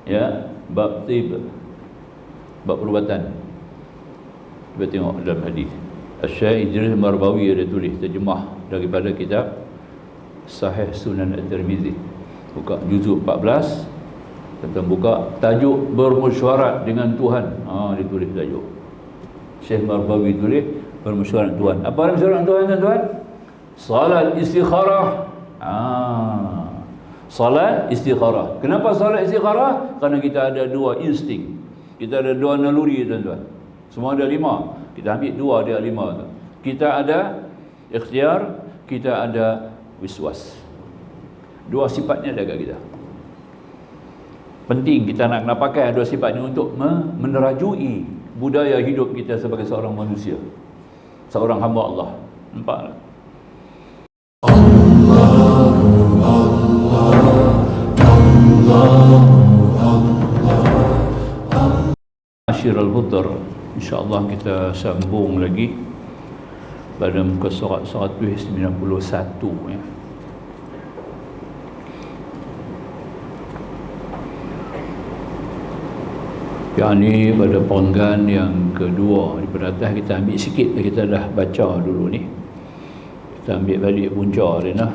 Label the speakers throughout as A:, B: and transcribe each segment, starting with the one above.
A: Ya, bab tib, bab perubatan. Kita tengok dalam hadis. Asy-Syaikh Idris Marbawi ada tulis terjemah daripada kitab Sahih Sunan At-Tirmizi. Buka juzuk 14, kita buka tajuk bermesyuarat dengan Tuhan. Dia tulis tajuk. Syekh Marbawi tulis bermesyuarat dengan Tuhan. Apa bermesyuarat dengan Tuhan, tuan-tuan? Salat istikharah. Salat istikharah. Kenapa salat istikharah? Kerana kita ada dua insting. Kita ada dua naluri, tuan-tuan. Semua ada 5. Kita ambil 2, dia 5. Kita ada ikhtiar, kita ada wiswas. Dua sifatnya ada kat kita. Penting kita nak pakai dua sifat ini untuk menerajui budaya hidup kita sebagai seorang manusia, seorang hamba Allah. Nampak tak? Asyirul Hudar, insya-Allah kita sambung lagi pada muka surat 191 ya. Yang ni pada penggan yang kedua daripada atas kita ambil sikit, kita dah baca dulu ni. Kita ambil balik punca dia nah.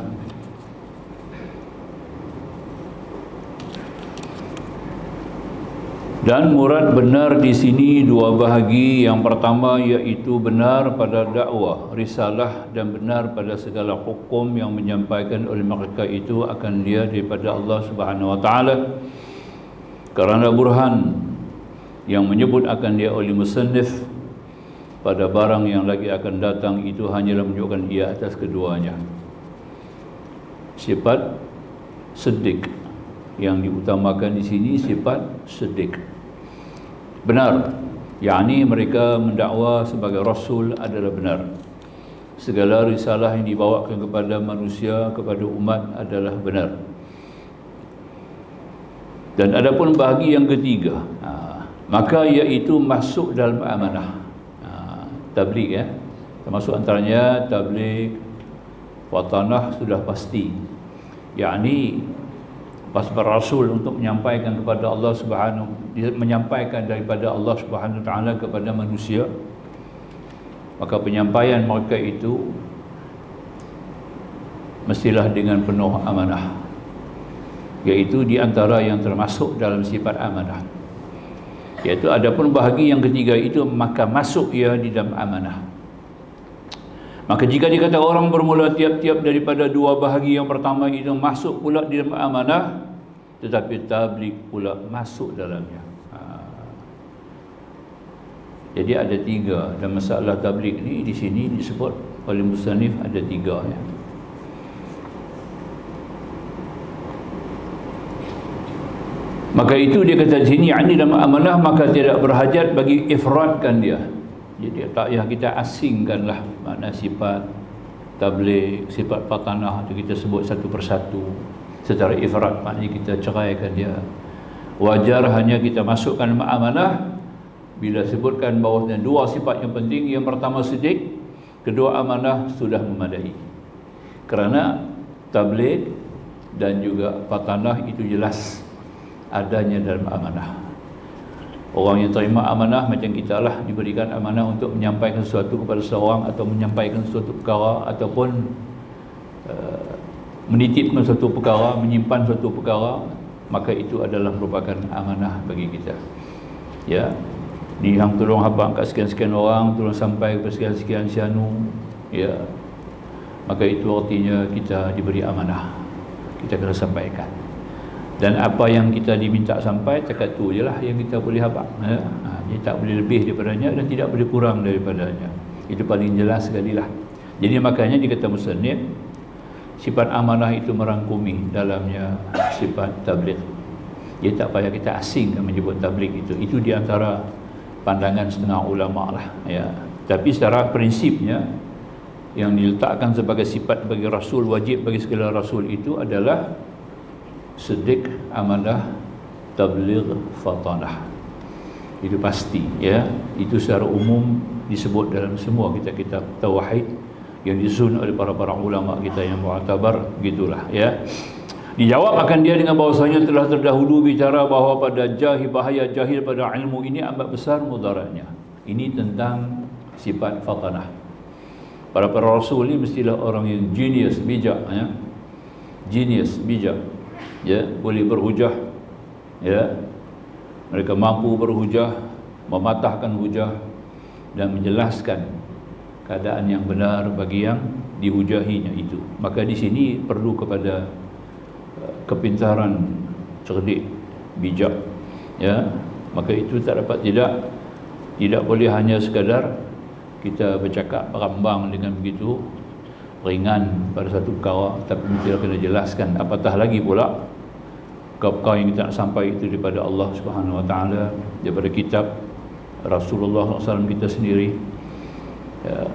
A: Dan murad benar di sini dua bahagi. Yang pertama iaitu benar pada dakwah, risalah dan benar pada segala hukum yang menyampaikan oleh mereka itu akan dia daripada Allah Subhanahu Wa Taala. Kerana burhan yang menyebut akan dia oleh musannif pada barang yang lagi akan datang itu hanyalah menunjukkan ia atas keduanya. Sifat siddiq yang diutamakan di sini, sifat siddiq. Benar, yakni mereka mendakwa sebagai rasul adalah benar. Segala risalah yang dibawakan kepada manusia, kepada umat adalah benar. Dan adapun bahagi yang ketiga, maka iaitu masuk dalam amanah. Tabligh ya. Termasuk antaranya tabligh watanah sudah pasti. Yakni pasal Rasul untuk menyampaikan kepada Allah Subhanahu, menyampaikan daripada Allah Subhanahu Taala kepada manusia. Maka penyampaian mereka itu mestilah dengan penuh amanah. Iaitu di antara yang termasuk dalam sifat amanah. Iaitu adapun bahagi yang ketiga itu maka masuk ia di dalam amanah. Maka jika dikata orang bermula tiap-tiap daripada dua bahagi yang pertama itu masuk pula di dalam amanah, tetapi tabligh pula masuk dalamnya. Jadi ada 3 dan masalah tabligh ni di sini disebut oleh musannif ada 3 ya. Maka itu dia kata di sini yakni dalam amanah maka tidak berhajat bagi ifradkan dia. Jadi tak payah kita asingkanlah makna sifat tabligh, sifat patanah itu kita sebut satu persatu secara ifrad, maknanya kita ceraikan dia. Wajar hanya kita masukkan amanah bila sebutkan bahawasanya 2 sifat yang penting. Yang pertama siddiq, kedua amanah sudah memadai. Kerana tabligh dan juga patanah itu jelas adanya dalam amanah. Orang yang terima amanah macam kita lah, diberikan amanah untuk menyampaikan sesuatu kepada seorang atau menyampaikan sesuatu perkara ataupun menitipkan suatu perkara, menyimpan suatu perkara, maka itu adalah merupakan amanah bagi kita. Ya, ni hang tolong habaq kat sekian-sekian orang, tolong sampai kepada sekian-sekian sianu, ya. Maka itu artinya kita diberi amanah. Kita kena sampaikan. Dan apa yang kita diminta sampai cakap tu je lah yang kita boleh habaq ya. Dia tak boleh lebih daripadanya dan tidak boleh kurang daripadanya. Itu paling jelas sekali lah. Jadi makanya dikata musannif sifat amanah itu merangkumi dalamnya sifat tabligh. Dia tak payah kita asingkan menyebut tabligh itu. Itu di antara pandangan setengah ulama lah ya. Tapi secara prinsipnya yang diletakkan sebagai sifat bagi rasul, wajib bagi segala rasul itu adalah siddiq, amanah, tabligh, fatanah. Itu pasti ya. Itu secara umum disebut dalam semua kitab-kitab tauhid yang disusun oleh para ulama kita yang mu'tabar, gitulah ya. Dijawab akan dia dengan bahawasanya telah terdahulu bicara bahawa pada bahaya jahil pada ilmu ini amat besar mudaratnya. Ini tentang sifat fatanah. Para rasul ini mestilah orang yang genius, bijak, ya. Genius, bijak, ya, boleh berhujah, ya. Mereka mampu berhujah, mematahkan hujah dan menjelaskan keadaan yang benar bagi yang dihujahinya itu. Maka di sini perlu kepada kepintaran, cerdik, bijak, ya. Maka itu tak dapat tidak boleh hanya sekadar kita bercakap rambang dengan begitu ringan pada satu perkara, tapi kita kena jelaskan apatah lagi pula perkara yang kita nak sampai itu daripada Allah Subhanahu Wa Taala, daripada kitab Rasulullah SAW kita sendiri, ya,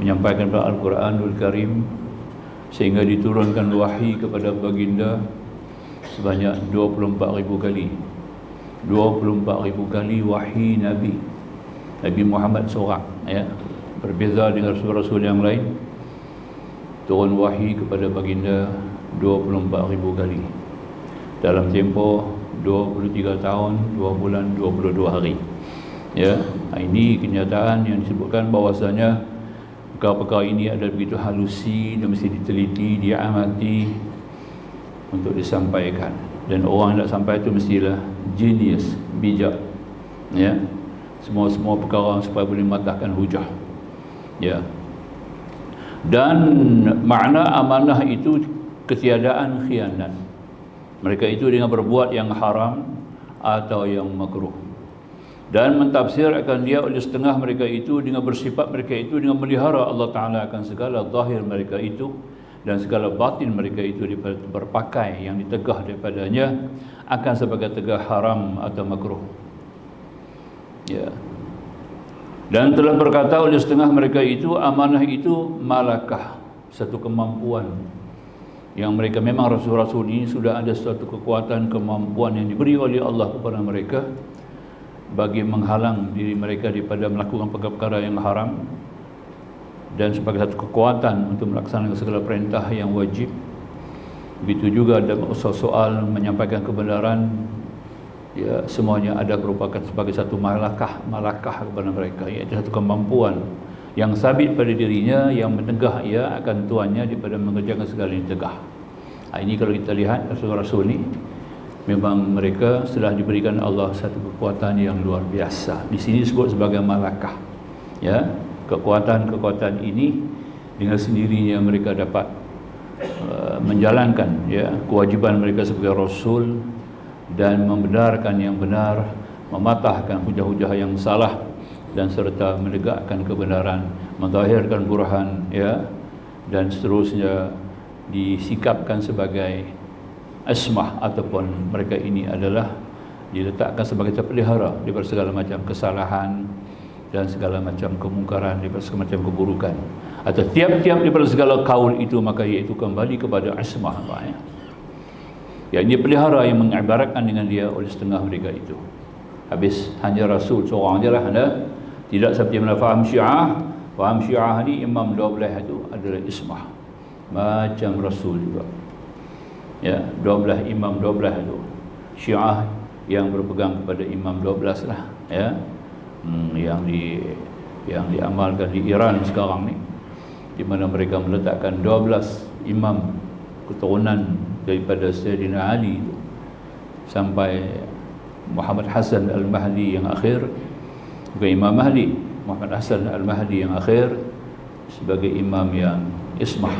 A: menyampaikan pada Al-Quranul Karim sehingga diturunkan wahyi kepada baginda sebanyak 24,000 kali. 24,000 kali wahyi Nabi Muhammad seorang, ya. Berbeza dengan rasul-rasul yang lain, turun wahyi kepada baginda 24,000 kali dalam tempoh 23 tahun 2 bulan 22 hari, ya. Ini kenyataan yang disebutkan bahawasanya perkara-perkara ini adalah begitu halusi dan mesti diteliti, diamati untuk disampaikan. Dan orang yang nak sampai itu mestilah genius, bijak, ya. Semua perkara supaya boleh matahkan hujah, ya. Dan makna amanah itu ketiadaan khianat. Mereka itu dengan berbuat yang haram atau yang makruh, dan mentafsir akan dia oleh setengah mereka itu dengan bersifat mereka itu dengan melihara Allah Ta'ala akan segala zahir mereka itu dan segala batin mereka itu berpakai yang ditegah daripadanya akan sebagai tegah haram atau makruh, ya. Dan telah berkata oleh setengah mereka itu amanah itu malakah, satu kemampuan yang mereka memang rasul-rasul ini sudah ada suatu kekuatan, kemampuan yang diberi oleh Allah kepada mereka bagi menghalang diri mereka daripada melakukan perkara yang haram, dan sebagai satu kekuatan untuk melaksanakan segala perintah yang wajib. Begitu juga dalam soal menyampaikan kebenaran, ya, semuanya ada merupakan sebagai satu malakah kepada mereka, iaitu satu kemampuan yang sabit pada dirinya yang menegah ia akan tuannya daripada mengerjakan segala yang tegah. Ini kalau kita lihat rasul-rasul ini memang mereka telah diberikan Allah satu kekuatan yang luar biasa. Di sini disebut sebagai malakah, ya. Kekuatan ini dengan sendirinya mereka dapat menjalankan, ya, kewajiban mereka sebagai rasul dan membenarkan yang benar, mematahkan hujah-hujah yang salah, dan serta menegakkan kebenaran, menzahirkan burhan, ya, dan seterusnya disikapkan sebagai asmah, ataupun mereka ini adalah diletakkan sebagai terpelihara daripada segala macam kesalahan dan segala macam kemungkaran, daripada segala macam keburukan, atau tiap-tiap daripada segala kaul itu maka iaitu kembali kepada asmah, ya. Yang dia pelihara, yang mengibaratkan dengan dia oleh setengah mereka itu. Habis hanya rasul seorang je lah, anda tidak seperti mana faham Syiah. Faham Syiah ni imam 12 itu adalah ismah macam rasul juga, ya. 12 imam 12 itu Syiah yang berpegang kepada imam 12 lah, ya. Yang diamalkan di Iran sekarang ni, di mana mereka meletakkan 12 imam keturunan daripada Sayyidina Ali itu, sampai Muhammad Hasan Al-Mahdi yang akhir, bukan Imam Mahdi, Muhammad Hasan Al-Mahdi yang akhir sebagai imam yang ismah,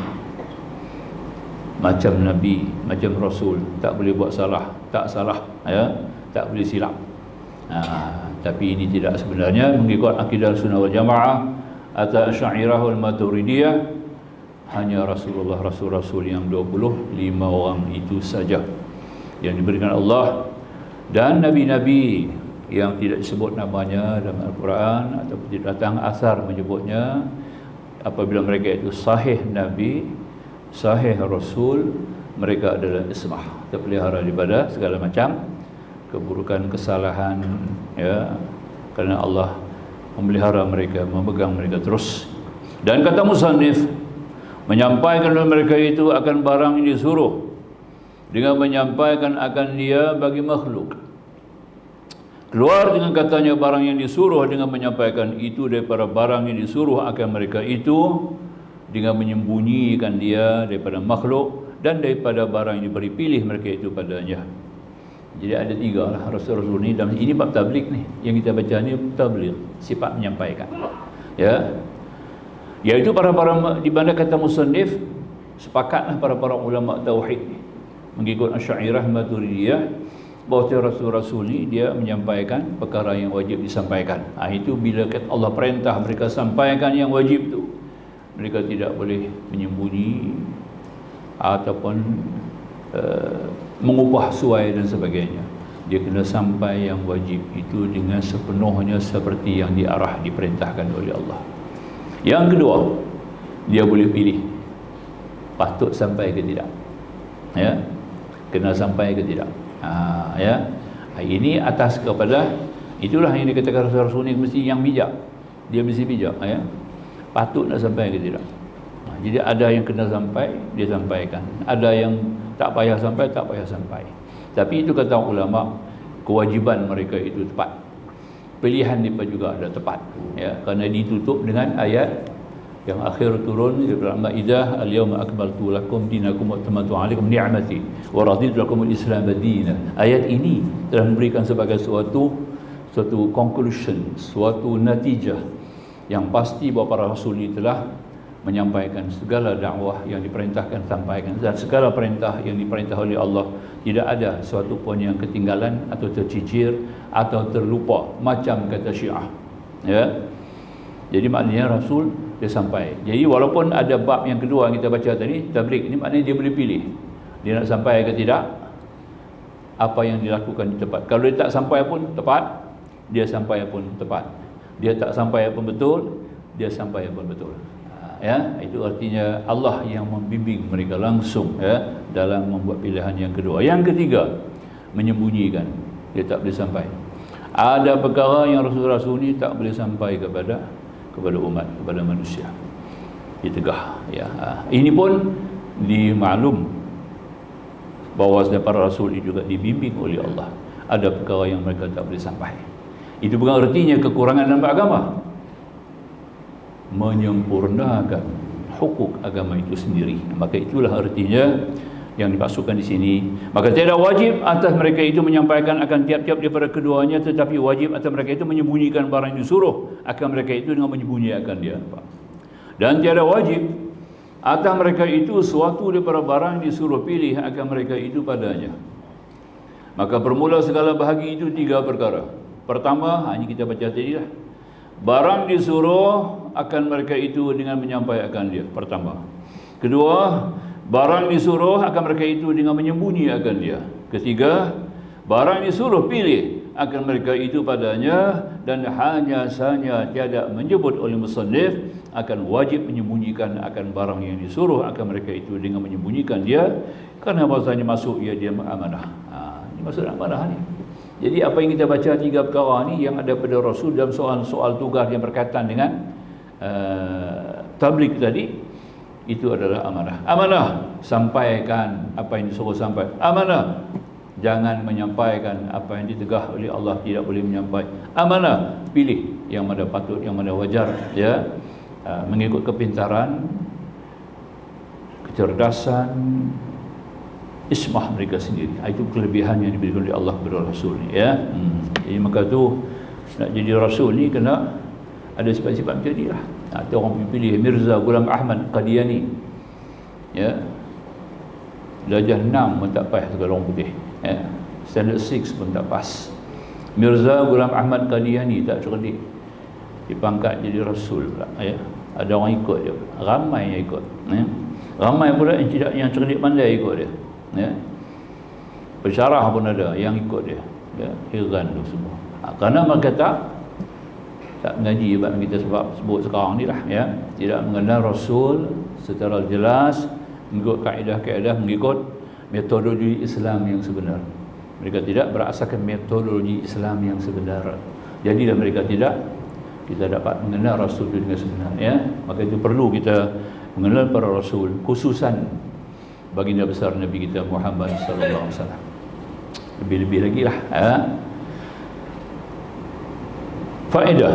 A: macam Nabi, macam Rasul, tak boleh buat salah, tak salah, ya, tak boleh silap. Tapi ini tidak sebenarnya mengikut akidah Sunnah wal Jamaah atau Asy'ariyah wal Maturidiyah. Hanya Rasulullah, rasul-rasul yang 25 orang itu saja yang diberikan Allah, dan nabi-nabi yang tidak disebut namanya dalam Al-Quran ataupun tidak datang asar menyebutnya, apabila mereka itu sahih nabi, sahih rasul, mereka adalah ismah, terpelihara daripada segala macam keburukan, kesalahan, ya, kerana Allah memelihara mereka, memegang mereka terus. Dan kata musannif, menyampaikan kepada mereka itu akan barang yang disuruh dengan menyampaikan akan dia bagi makhluk. Keluar dengan katanya barang yang disuruh dengan menyampaikan itu daripada barang yang disuruh akan mereka itu, dengan menyembunyikan dia daripada makhluk dan daripada barang yang diberi pilih mereka itu padanya. Jadi ada tiga lah Rasul-Rasul ni, dan ini bab tabligh ni yang kita baca ni, tabligh, sifat menyampaikan, ya. Iaitu para di mana kata musannif, sepakatlah para ulama tauhid mengikut Asy'ariyah Maturidiyah bahawa Rasul-Rasul ni dia menyampaikan perkara yang wajib disampaikan. Itu bila Allah perintah mereka sampaikan yang wajib tu, mereka tidak boleh menyembunyi ataupun mengubah suai dan sebagainya. Dia kena sampai yang wajib itu dengan sepenuhnya seperti yang diperintahkan oleh Allah. Yang kedua, dia boleh pilih patut sampai ke tidak, ya, kena sampai ke tidak. Ya, ini atas kepada itulah yang dikatakan Rasul ni mesti yang bijak. Dia mesti bijak, ya, patut nak sampai ke tidak. Jadi ada yang kena sampai, dia sampaikan. Ada yang tak payah sampai, tak payah sampai. Tapi itu kata ulama, kewajiban mereka itu tepat. Pilihan mereka juga ada tepat, ya, kerana ditutup dengan ayat yang akhir turun di dalam Maidah, al-yawma akmaltu lakum dinakum wa atmamtu 'alaikum ni'mati wa raditu lakum al-islam dinan. Ayat ini telah memberikan sebagai suatu conclusion, suatu natijah yang pasti bahawa para rasul ini telah menyampaikan segala dakwah yang diperintahkan sampaikan, dan segala perintah yang diperintah oleh Allah, tidak ada suatu pun yang ketinggalan atau tercicir atau terlupa macam kata Syiah, ya. Jadi maknanya Rasul dia sampai. Jadi walaupun ada bab yang kedua yang kita baca tadi, tabligh, ini maknanya dia boleh pilih dia nak sampai ke tidak, apa yang dilakukan di tempat. Kalau dia tak sampai pun tepat, dia sampai pun tepat. Dia tak sampai pun betul, dia sampai pun betul. Ya, itu artinya Allah yang membimbing mereka langsung, ya, dalam membuat pilihan yang kedua. Yang ketiga, menyembunyikan, dia tak boleh sampai. Ada perkara yang Rasul-Rasul ni tak boleh sampai kepada umat, kepada manusia. Ditegah, ya. Ini pun dimaklum bahawa para rasul ini juga dibimbing oleh Allah. Ada perkara yang mereka tak boleh sampai. Itu bukan artinya kekurangan dalam agama. Menyempurnakan hukuk agama itu sendiri. Maka itulah artinya yang dimaksudkan di sini. Maka tidak wajib atas mereka itu menyampaikan akan tiap-tiap daripada keduanya, tetapi wajib atas mereka itu menyembunyikan barang yang disuruh akan mereka itu dengan menyembunyikan dia. Dan tiada wajib atas mereka itu suatu daripada barang yang disuruh pilih akan mereka itu padanya. Maka bermula segala bahagi itu tiga perkara. Pertama, ini kita baca tadi lah, barang disuruh akan mereka itu dengan menyampaikan dia. Pertama. Kedua, barang disuruh akan mereka itu dengan menyembunyikan dia. Ketiga, barang disuruh pilih akan mereka itu padanya, dan hanya sahaja tiada menyebut oleh musannif akan wajib menyembunyikan akan barang yang disuruh akan mereka itu dengan menyembunyikan dia, kerana bahasanya masuk ia dia amanah. Ini maksud amanah ni. Jadi apa yang kita baca tiga perkara ni yang ada pada Rasul dalam soal tugas yang berkaitan dengan tabligh tadi, itu adalah amanah. Amanah, sampaikan apa yang disuruh sampai. Amanah, jangan menyampaikan apa yang ditegah oleh Allah, tidak boleh menyampaikan. Amanah, pilih yang mana patut, yang mana wajar, ya, mengikut kepintaran, kecerdasan, ismah mereka sendiri. Itu kelebihan yang diberikan oleh Allah kepada Rasul ni, ya. Jadi maka tu nak jadi Rasul ni kena ada sifat-sifat macam ni lah. Ada orang pilih Mirza Ghulam Ahmad Qadiani, ya, darjah 6 pun tak pas segala orang putih, ya. Standard 6 pun tak pas. Mirza Ghulam Ahmad Qadiani tak cerdik, dipangkat jadi Rasul pula, ya. Ada orang ikut dia, ramai yang ikut, ya. Ramai pula yang cerdik pandai ikut dia, ya. Pensyarah pun ada yang ikut dia, ya. Heran tu semua. Kerana mereka tak mengaji sebab kita sebut sekarang ni lah, ya, tidak mengenal Rasul secara jelas, mengikut kaedah-kaedah, mengikut metodologi Islam yang sebenar. Mereka tidak berasaskan metodologi Islam yang sebenar. Jadilah mereka kita dapat mengenal Rasul itu dengan sebenar, ya. Maka itu perlu kita mengenal para Rasul, khususan baginda besar Nabi kita Muhammad sallallahu alaihi wasallam. Lebih-lebih lagi lah. Faedah.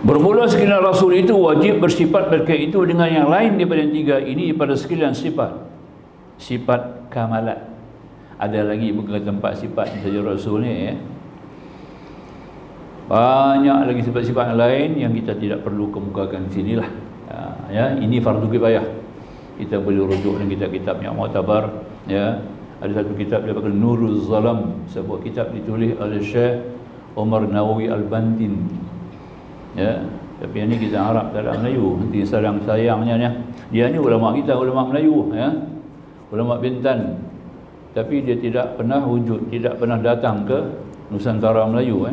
A: Bermula sekalian Rasul itu wajib bersifat berkait itu dengan yang lain daripada yang tiga ini pada sekalian sifat kamalat. Ada lagi bukan tempat sifat saja Rasul ni banyak lagi sifat-sifat lain yang kita tidak perlu kemukakan di sinilah. Ya, ini fardu kifayah. Kita boleh rujuk dengan kitab-kitab yang muktabar, ya. Ada satu kitab dia panggil Nurul Zalam, sebuah kitab ditulis oleh Syekh Umar Nawawi Al-Bantin. Ya, tapi ini kita Arab dalam Melayu. Nanti sayangnya dia ni ulama kita, ulama Melayu, ya. Ulama Bintan. Tapi dia tidak pernah wujud, tidak pernah datang ke Nusantara Melayu,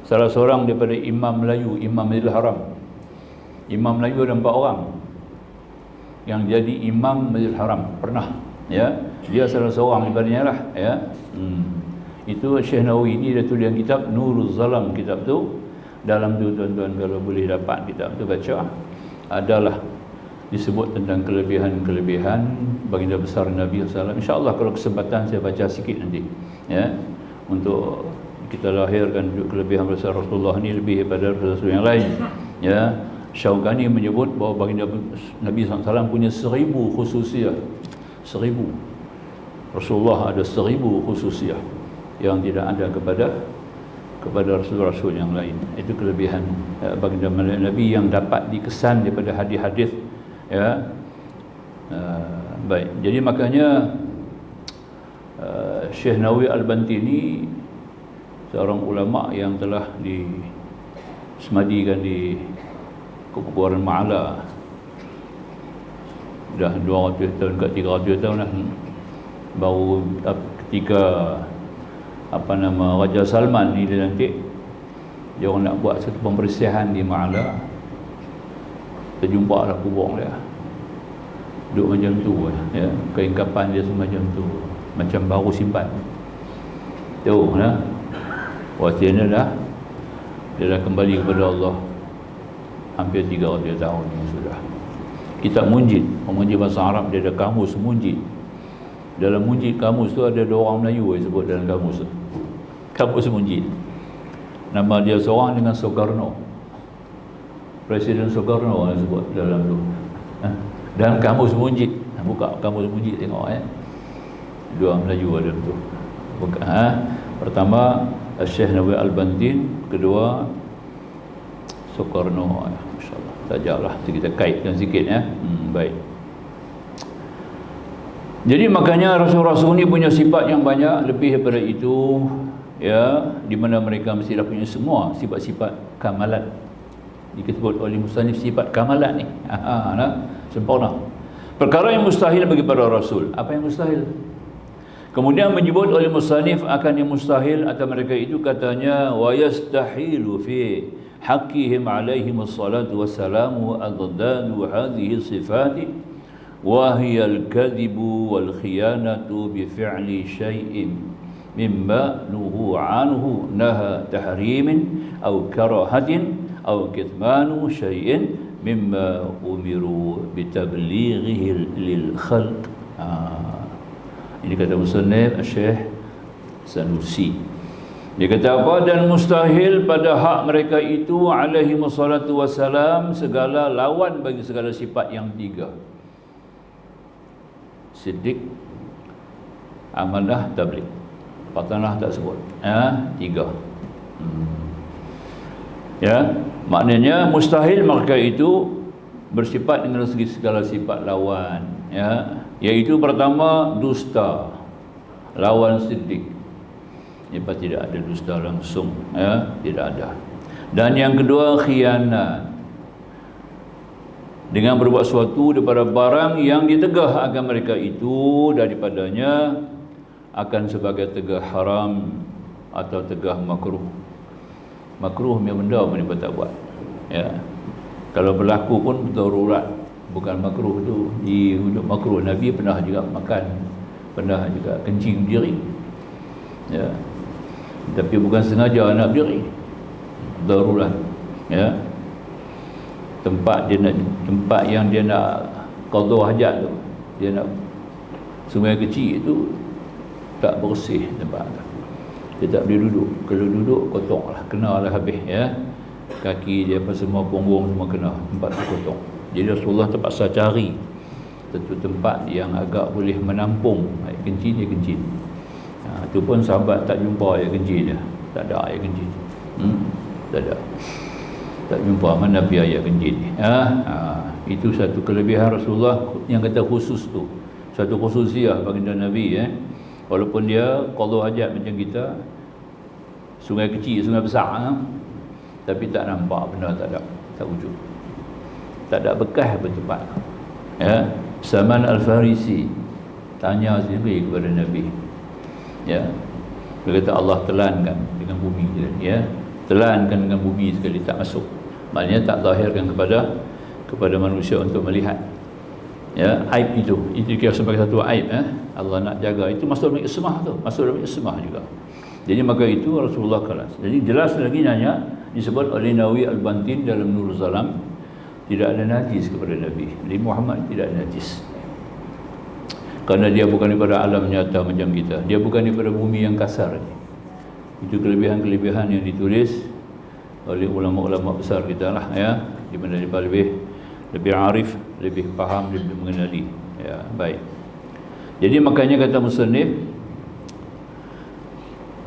A: Salah seorang daripada imam Melayu, Imam Masjidil Haram. Imam Melayu ada 4 orang yang jadi imam Masjidil Haram pernah, ya. Dia salah seorang daripadanya lah, ya. Itu Syekh Nawawi ini dia tulis kitab Nurul Zalam. Kitab tu dalam tu tuan-tuan kalau boleh dapat kitab tu baca, adalah disebut tentang kelebihan-kelebihan baginda besar Nabi SAW. InsyaAllah kalau kesempatan saya baca sikit nanti, ya, untuk kita lahirkan kelebihan besar Rasulullah ni lebih daripada Rasul yang lain, ya. Syaukani menyebut bahawa baginda Nabi SAW punya 1000 khususiyah. 1000. Rasulullah ada 1000 khususiyah yang tidak ada kepada Rasul-Rasul yang lain. Itu kelebihan baginda Nabi yang dapat dikesan daripada hadis-hadis, ya. Baik, jadi makanya Syekh Nawawi Al-Bantini seorang ulama yang telah disemadikan di Kekuburan Ma'ala dah 200 tahun ke 300 tahun lah. Baru ketika Raja Salman ni dilantik, dia orang nak buat satu pembersihan di Ma'ala, terjumpa lah kubur dia duduk macam tu, ya. Kain kapan dia semacam tu, macam baru simpan tu, nah. Wasiatnya dia dah kembali kepada Allah hampir 300 tahun yang sudah. Kitab Munjid, Munjid bahasa Arab, dia ada kamus Munjid. Dalam Munjid kamus tu ada 2 orang Melayu yang sebut dalam kamus tu. Kamus Munjid. Nama dia seorang dengan Soekarno. Presiden Soekarno yang sebut dalam tu. Dan kamus Munjid. Buka kamus Munjid tengok, 2 Melayu ada tu. Buka, pertama Syekh Nawawi Al-Bantin, kedua Soekarno. Masya-Allah. Sajalah kita kaitkan sikit, ya. Baik. Jadi makanya Rasul-Rasul ni punya sifat yang banyak, lebih daripada itu, ya, di mana mereka mesti dah punya semua sifat-sifat kamalat. Disebut oleh musannif sifat kamalat ni. Sempurna. Perkara yang mustahil bagi para rasul. Apa yang mustahil? Kemudian menyebut oleh musannif akan yang mustahil atas mereka itu, katanya wa yastahilu fi haqqihim alaihim assalatu wassalamu adaddu hadhihi sifati wa hiya al-kadhibu wal khiyanatu bi fi'li syai'in mimma nuhu anhu naha tahrimin aw karahatin aw kitmanu syai'in mimma umiru bi tablighihi lil khalq. Ini kata musannif Syekh Sanusi. Dia kata apa? Dan mustahil pada hak mereka itu alaihi wassalatu wassalam segala lawan bagi segala sifat yang 3. Siddiq, amanah, tabligh. Patanah tak sebut. 3. Ya, maknanya mustahil mereka itu bersifat dengan segala sifat lawan, ya. Iaitu pertama dusta, lawan siddiq. Ini tidak ada dusta langsung, ya, tidak ada. Dan yang kedua khianat, dengan berbuat sesuatu daripada barang yang ditegah akan mereka itu daripadanya akan sebagai tegah haram atau tegah makruh. Makruh punya benda apa ni tak buat, ya. Kalau berlaku pun darurat, bukan makruh tu di hudud makruh. Nabi pernah juga makan, pernah juga kencing diri, ya, tapi bukan sengaja nak diri, darurat, ya. Tempat yang dia nak qada hajat tu, dia nak Sungai kecil itu tak bersih tempat tu. Dia tak boleh duduk. Kalau duduk kotor lah, kena lah habis ya. Kaki dia apa semua, punggung semua kena, tempat tu kotor. Jadi Rasulullah terpaksa cari satu tempat yang agak boleh menampung air kencing, dia kencing. Itu pun sahabat tak jumpa air kencing dia. Tak ada air kencing. Tak ada. Tak jumpa mana Nabi air kencing ni. Itu satu kelebihan Rasulullah yang kata khusus tu. Satu khususiah baginda Nabi walaupun dia qadha hajat macam kita, sungai kecil, sungai besar tapi tak nampak benda, tak ada, tak wujud. Tak ada bekas bertempat. Ya, Salman Al-Farisi tanya sendiri kepada Nabi. Ya. Dia kata Allah telankan dengan bumi ya. Telankan dengan bumi sekali, tak masuk. Maknanya tak zahirkan kepada manusia untuk melihat. Ya, aib itu kira sebagai satu aib Allah nak jaga, itu masuk dalam ismah tu, masuk dalam ismah juga. Jadi maka itu Rasulullah kelas. Jadi jelas lagi nanya disebut oleh Nawawi Al-Bantin dalam Nurul Zalam, tidak ada najis kepada Nabi. Nabi Muhammad tidak ada najis. Kerana dia bukan daripada alam nyata macam kita. Dia bukan daripada bumi yang kasar. Itu kelebihan-kelebihan yang ditulis oleh ulama-ulama besar kita lah ya, di mana dia lebih arif, lebih faham, lebih mengenali. Ya, baik. Jadi makanya kata musannif,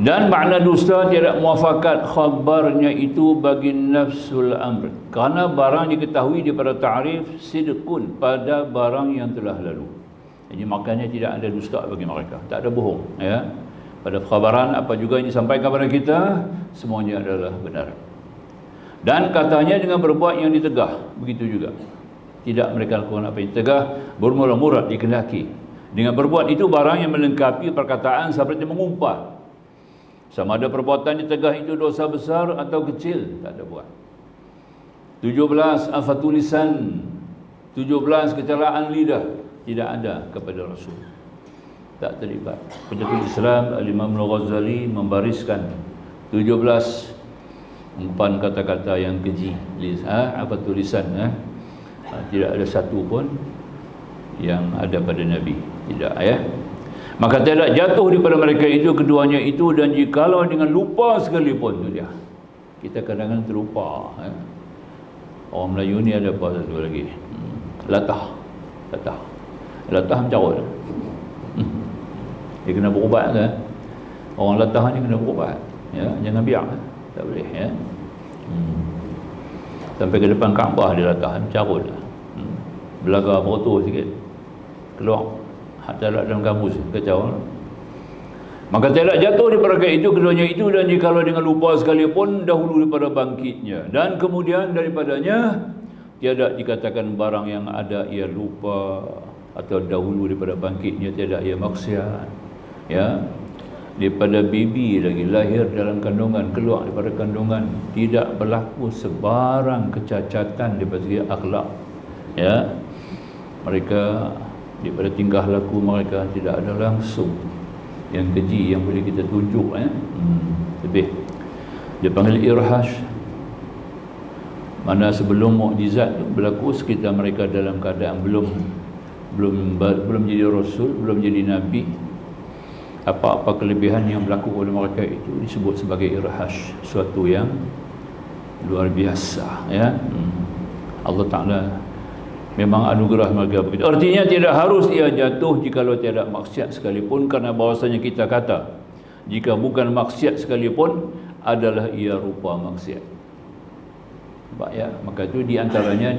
A: dan makna dusta tidak muafakat khabarnya itu bagi nafsul amr, kerana barang diketahui daripada ta'rif sidqun, pada barang yang telah lalu. Jadi makanya tidak ada dusta bagi mereka, tak ada bohong ya. Pada khabaran apa juga yang disampaikan kepada kita, semuanya adalah benar. Dan katanya dengan berbuat yang ditegah, begitu juga. Tidak mereka lakukan apa yang ditegah, bermula murad dikehendaki. Dengan berbuat itu barang yang melengkapi perkataan seperti mengumpah. Sama ada perbuatan ditegah itu dosa besar atau kecil, tak ada buat. 17 afatul lisan, 17 kecelaan lidah, tidak ada kepada Rasul. Tak terlibat. Pencetus Islam Al-Imam Al-Ghazali membariskan 17 umpan kata-kata yang keji, afatul lisan, tidak ada satu pun yang ada pada Nabi, tidak ya. Maka tidak jatuh daripada mereka itu keduanya itu, dan jikalau dengan lupa sekalipun, tu dia. Kita kadang-kadang terlupa. Orang Melayu ni ada apa satu lagi? Latah mencarut. Dia kena berubat kan? Orang latah ni kena berubat. Ya, jangan biar. Tak boleh ya. Sampai ke depan Kaabah dia latah, mencarut. Belaga botol sikit. Keluar. Hatta dalam kamus kacau. Maka tidak jatuh daripada itu keduanya itu, dan jikalau dengan lupa sekalipun dahulu daripada bangkitnya, dan kemudian daripadanya tiada dikatakan barang yang ada ia lupa atau dahulu daripada bangkitnya tiada ia maksiat ya. Daripada baby lagi lahir dalam kandungan, keluar daripada kandungan, tidak berlaku sebarang kecacatan daripada segi akhlak ya. Mereka daripada tingkah laku mereka tidak ada langsung yang keji yang boleh kita tunjuk lebih. Dia panggil irhash, mana sebelum mukjizat berlaku sekitar mereka dalam keadaan belum jadi rasul, belum jadi nabi, apa-apa kelebihan yang berlaku oleh mereka itu disebut sebagai irhash, suatu yang luar biasa ya. Allah Ta'ala memang anugerah mereka begitu. Artinya tidak harus ia jatuh jikalau tiada maksiat sekalipun, kerana bahawasanya kita kata jika bukan maksiat sekalipun adalah ia rupa maksiat. Nampak ya? Maka itu diantaranya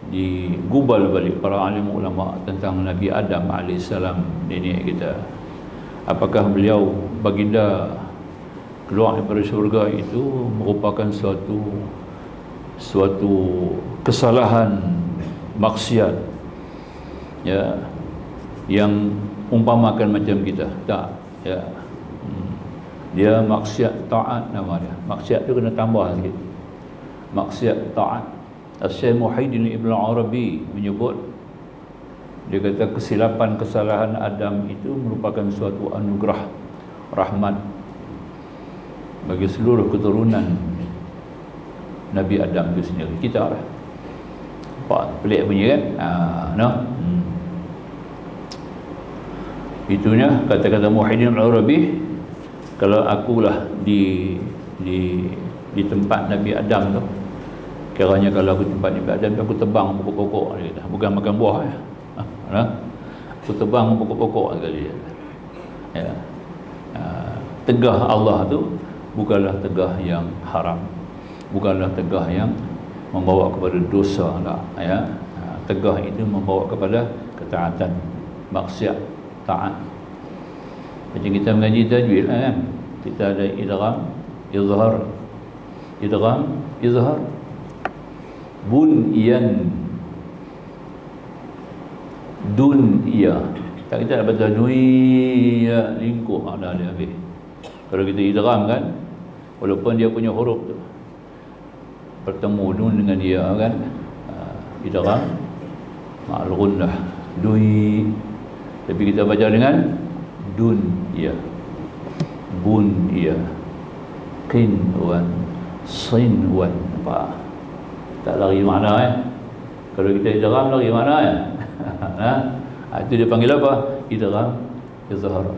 A: digubal balik para alim ulama tentang Nabi Adam AS, nenek kita. Apakah beliau baginda keluar daripada syurga itu merupakan suatu kesalahan maksiat ya, yang umpamakan macam kita? Tak ya. Dia maksiat taat nama dia. Maksiat tu kena tambah sikit. Maksiat taat. Syekh Muhyiddin Ibn Arabi menyebut, dia kata kesilapan kesalahan Adam itu merupakan suatu anugerah rahmat bagi seluruh keturunan Nabi Adam itu sendiri. Kita lah. Pelik bunyi kan? Itunya kata-kata Muhyiddin Al-Arabi, kalau akulah di tempat Nabi Adam tu, kiranya kalau aku tempat Nabi Adam tu, aku tebang pokok-pokok, bukan makan buah ya. Aku tebang pokok-pokok sekali ya. Tegah Allah tu bukanlah tegah yang haram, bukanlah tegah yang membawa kepada dosa lah ya. Tegah itu membawa kepada ketaatan, maksiat, taat. Macam kita mengaji tajwid kan, kita ada idgham, izhar, idgham, izhar, bunyan, dunya. Tak, kita nak baca dunya, lingkup makna dia habis. Kalau kita idgham kan, walaupun dia punya huruf tu bertemu nun dengan dia kan, idgham ma'al ghunnah, dui, tapi kita baca dengan dunya, bunya, qinwan, sinwan. Apa? Tak lari makna Kalau kita idgham lari makna itu dia panggil apa? Idgham izhar.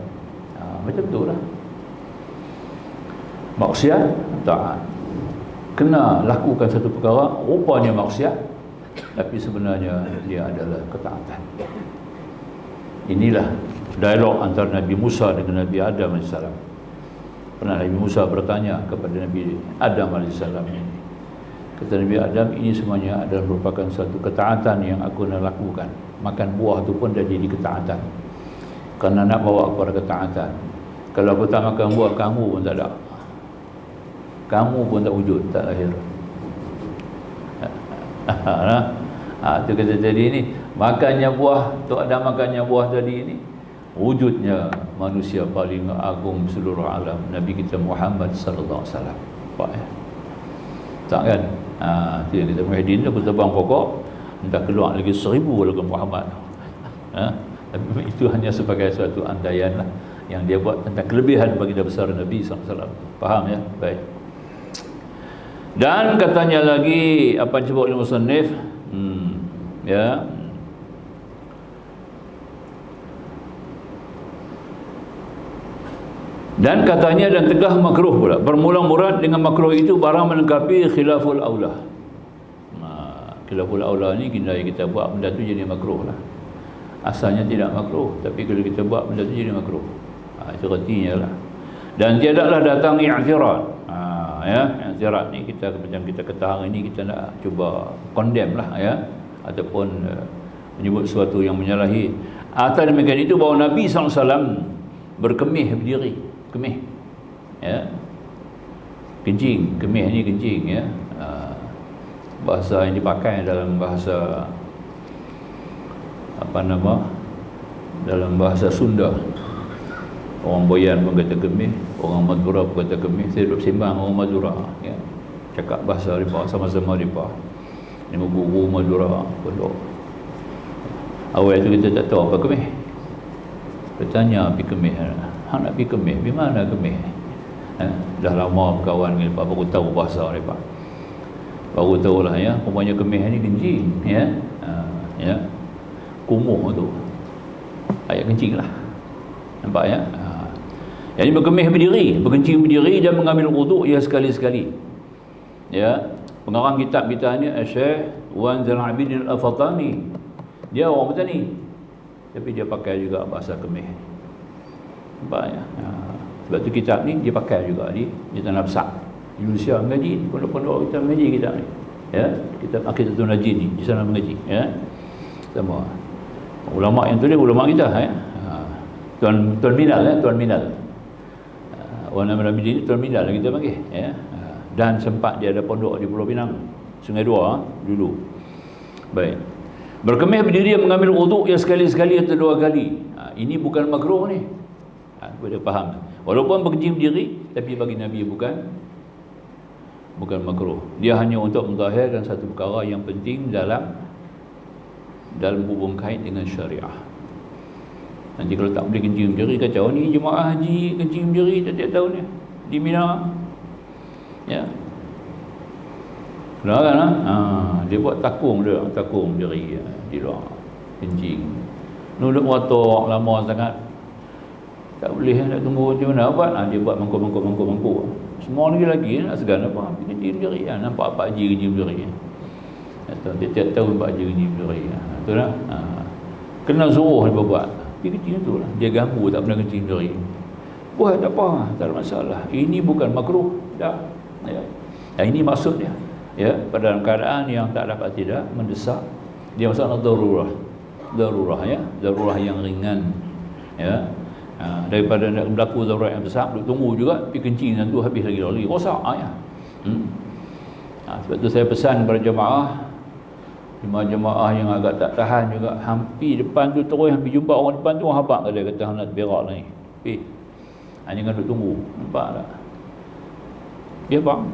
A: Macam tu lah. Maksiat, taat. Kena lakukan satu perkara, rupanya maksiat, tapi sebenarnya dia adalah ketaatan. Inilah dialog antara Nabi Musa dengan Nabi Adam AS. Pernah Nabi Musa bertanya kepada Nabi Adam AS ini. Kata Nabi Adam, ini semuanya adalah merupakan satu ketaatan yang aku nak lakukan. Makan buah tu pun dah jadi ketaatan, kerana nak bawa kepada ketaatan. Kalau aku tak makan buah, kamu pun tak ada, kamu pun tak wujud, tak lahir. Itu kata tadi ni, makannya buah, tu ada makannya buah tadi ni, wujudnya manusia paling agung seluruh alam, Nabi kita Muhammad sallallahu alaihi wasallam. Tak kan? Itu yang kita Muhyiddin tu, aku tebang pokok, dah keluar lagi 1000 lagu Muhammad. Tapi itu hanya sebagai suatu andaian lah yang dia buat tentang kelebihan baginda besar Nabi SAW. Faham ya? Baik. Dan katanya lagi, apa yang disebut oleh musannif, ya, dan katanya, dan tegah makruh pula. Bermula murad dengan makruh itu barang melengkapi khilaful aula. Khilaful aula ni kita buat benda tu jadi makruh lah. Asalnya tidak makruh, tapi kalau kita buat benda tu jadi makruh. Itu artinya lah. Dan tiadalah datang i'tirad. Ya, i'tirad ni kita macam kita kata hari ni, kita nak cuba condemn lah ya, ataupun menyebut sesuatu yang menyalahi. Atas demikian itu bahawa Nabi SAW berkemih berdiri, kemih ya, kencing, kemih ni kencing ya. Bahasa yang dipakai dalam bahasa apa nama, dalam bahasa Sunda, orang Boyan pun kata kemih, orang Madura pun kata kemih. Saya duduk sembang orang Madura ya, cakap bahasa mereka, sama-sama mereka ni guru Madura pondok. Awal tu kita tak tahu apa kemih, bertanya pergi kemih, nak pergi kemih, di mana kemih? Dah lama berkawan dengan mereka, baru tahu bahasa mereka, baru tahulah ya, umpamanya kemih ni kencing ya, ya, kumuh tu ayat kencing lah, nampak ya. Yang ini berkemih berdiri, berkencing berdiri dan mengambil wuduk ya sekali-sekali ya. Pengarang kitab kita ni Syekh Wan Zainal Abidin Al-Fatani, dia orang petani, tapi dia pakai juga bahasa kemih, nampak ya. Sebab tu kitab ni dia pakai juga di Tanah Besar Indonesia, mengaji pondok-pondok kita mengaji kitab ni ya. Kitab Aqidatul Najin ni di sana mengaji ya, sama ulama yang tulis, ulama kita ya. Tuan Minal ya, Tuan Minal, orang nama Nabi ni Tuan Minal kita panggil ya. Dan sempat dia ada pondok di Pulau Pinang, Sungai Dua dulu. Baik. Berkemih berdiri mengambil wuduk ya sekali-sekali atau 2 kali. Ini bukan makruh ni. Boleh faham. Walaupun berkencing berdiri, tapi bagi Nabi bukan makruh. Dia hanya untuk menzahirkan satu perkara yang penting dalam hubung kait dengan syariah. Nanti kalau tak boleh kencing berdiri, kacau ni jemaah haji kencing berdiri setiap tahun ni di Mina ya. Kenapa kan? Dia buat takung berdiri ya, di luar kencing. Nuduk watok lama sangat. Tak boleh nak tunggu macam mana apa? Dia buat mangkuk. Semua lagi nak segan apa? Pergi kerja berdiri. Nampak Pak Haji kerja berdiri. Atau tiap tahun Pak Haji kerja berdiri. Betul tak? Kena suruh dia buat. Pergi kerja tu lah. Dia ganggu tak pernah kerja berdiri. Buat tak apa, tak ada masalah. Ini bukan makruh. Dah. Ya. Dan ini maksudnya. Ya, pada dalam keadaan yang tak dapat tidak mendesak, dia masalah darurah. Ya, darurah yang ringan. Ya. Daripada nak berlaku darurat yang besar, duk tunggu juga pergi kencing tu habis lagi rosak ya. Sebab tu saya pesan kepada jemaah yang agak tak tahan juga, hampir depan tu terus hampir jumpa orang depan tu, orang habaq dia kata nak berak lah ni. Jangan duk tunggu. Nampak tak? Dia bang.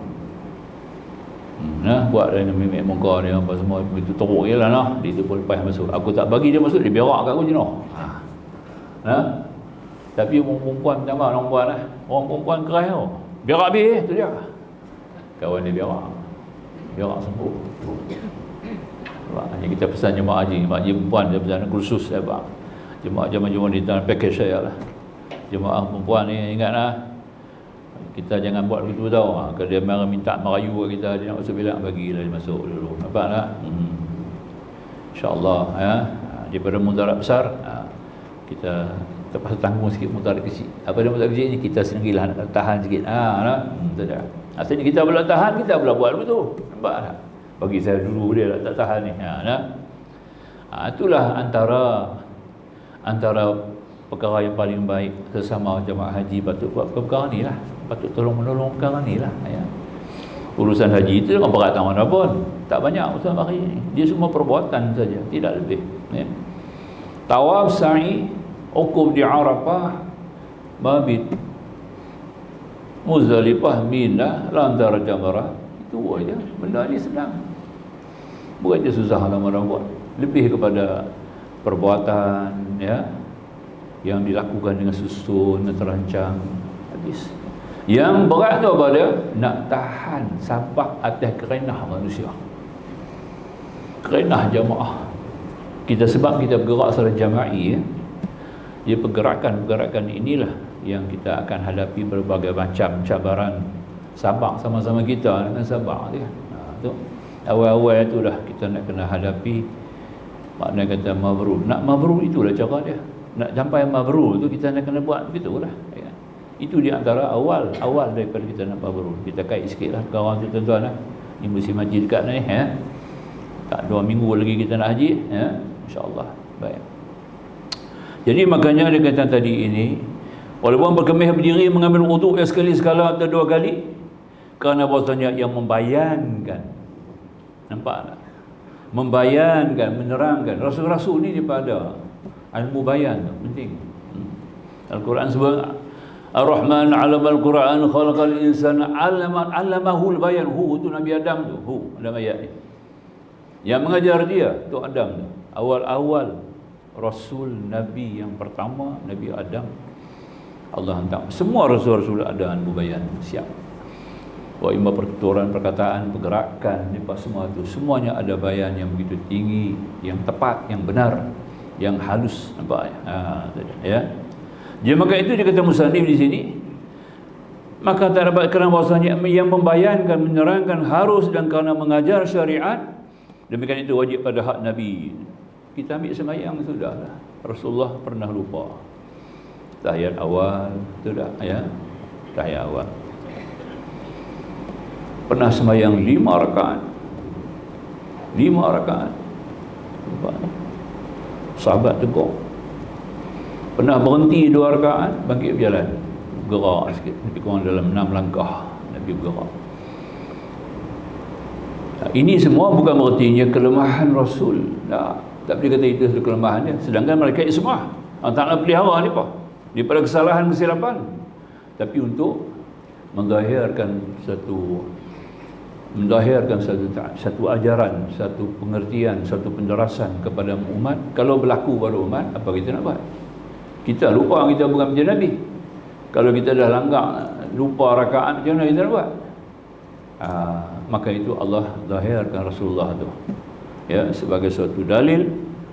A: Buat dia mimik muka dia apa semua itu teruk jelah nah. Dia tu pun lepas masuk. Aku tak bagi dia masuk, dia berak kat aku je noh. Tapi orang perempuan minta maaf, orang perempuan lah. Orang perempuan keras tau. Berak habis, tu dia. Kawan dia berak sembuh. Hanya kita pesan jemaah haji perempuan, dia pesan kursus saya bang. Jemaah di dalam package saya lah. Jemaah perempuan ni ingatlah, kita jangan buat begitu tau. Kalau dia minta merayu kat kita, dia nak masuk bilik, bagilah dia masuk dulu. Nampak tak? InsyaAllah ya. Daripada mudarat besar, kita terpaksa tanggung sikit mudarat kecil. Apa dia mudarat kecil ni? Kita sendirilah nak tahan sikit. Asalnya kita pula tahan, kita pula buat begitu. Nampak tak? Bagi saya dulu dia tak tahan ni. Itulah antara perkara yang paling baik sesama jemaah haji patut buat perkara ni lah. Patut tolong-menolong perkara ni lah ya. Urusan haji itu dengan berat mana pun, tak banyak urusan hari ni. Dia semua perbuatan saja, tidak lebih ya. Tawaf, sa'i, ukuf di Arafah, mabit Muzdalifah, Mina, lantar Jamrah. Itu aja. Benda ni senang. Bukan dia susah lama-lama buat. Lebih kepada perbuatan ya, yang dilakukan dengan susun dan terancang. Habis. Yang berat tu apa dia? Nak tahan sabar atas kerenah manusia. Kerenah jamaah. Sebab kita bergerak secara jama'i ya. Dia pergerakan inilah yang kita akan hadapi berbagai macam cabaran. Sabar sama-sama kita dengan sabar dia. Tu awal-awal tu dah kita nak kena hadapi. Makna kata mabrur. Nak mabrur itulah cara dia. Nak sampai mabrur tu kita nak kena buat begitulah ya. Itu di antara awal daripada kita nak mabrur. Kita kait sikitlah kawan tu tuan-tuan lah. Ni musim haji dekat ni ya. Tak 2 minggu lagi kita nak haji ya. InsyaAllah. Baik. Jadi makanya dia kata tadi ini, walaupun berkemih berdiri mengambil wuduk yang sekali sekala atau 2 kali, kerana bahasanya yang membayankan, nampak tak? Membayankan, menerangkan. Rasul-rasul ni daripada ilmu bayan penting. Al-Quran sebut Ar-Rahman 'allamal Quran khalaqal insana 'allamahul bayan. Tu Nabi Adam tu. Dalam ayat ni. Yang mengajar dia tu Adam tu. Awal-awal Rasul Nabi yang pertama Nabi Adam, Allah hantar. Semua Rasul-Rasul ada ilmu bayan siap. Ilmu pertuturan, perkataan, pergerakan, lepas semua itu semuanya ada bayan yang begitu tinggi, yang tepat, yang benar, yang halus, nampak ya. Jadi maka itu dia kata musannif di sini, maka tak dapat kerana bahasanya yang membayankan, menerangkan harus dan kerana mengajar syariat, demikian itu wajib pada hak Nabi. Kita ambil sembahyang sudahlah. Rasulullah pernah lupa tahiyat awal, sudah ya, tahiyat awal. Pernah sembahyang 5 rakaat. 5 rakaat. Sahabat tegur. Pernah berhenti 2 rakaat, bangkit berjalan. Gerak sikit, lebih kurang dalam 6 langkah Nabi bergerak. Ini semua bukan berartinya kelemahan Rasul. Tak boleh kata itu kelemahan dia. Sedangkan mereka semua tak nak pelihara ni apa? Daripada kesalahan kesilapan. Tapi untuk mendahirkan satu ajaran, satu pengertian, satu penderasan kepada umat. Kalau berlaku pada umat, apa kita nak buat? Kita lupa kita bukan macam Nabi. Kalau kita dah langgar, lupa rakaat, macam mana kita nak buat? Maka itu Allah zahirkan Rasulullah tu ya, sebagai suatu dalil.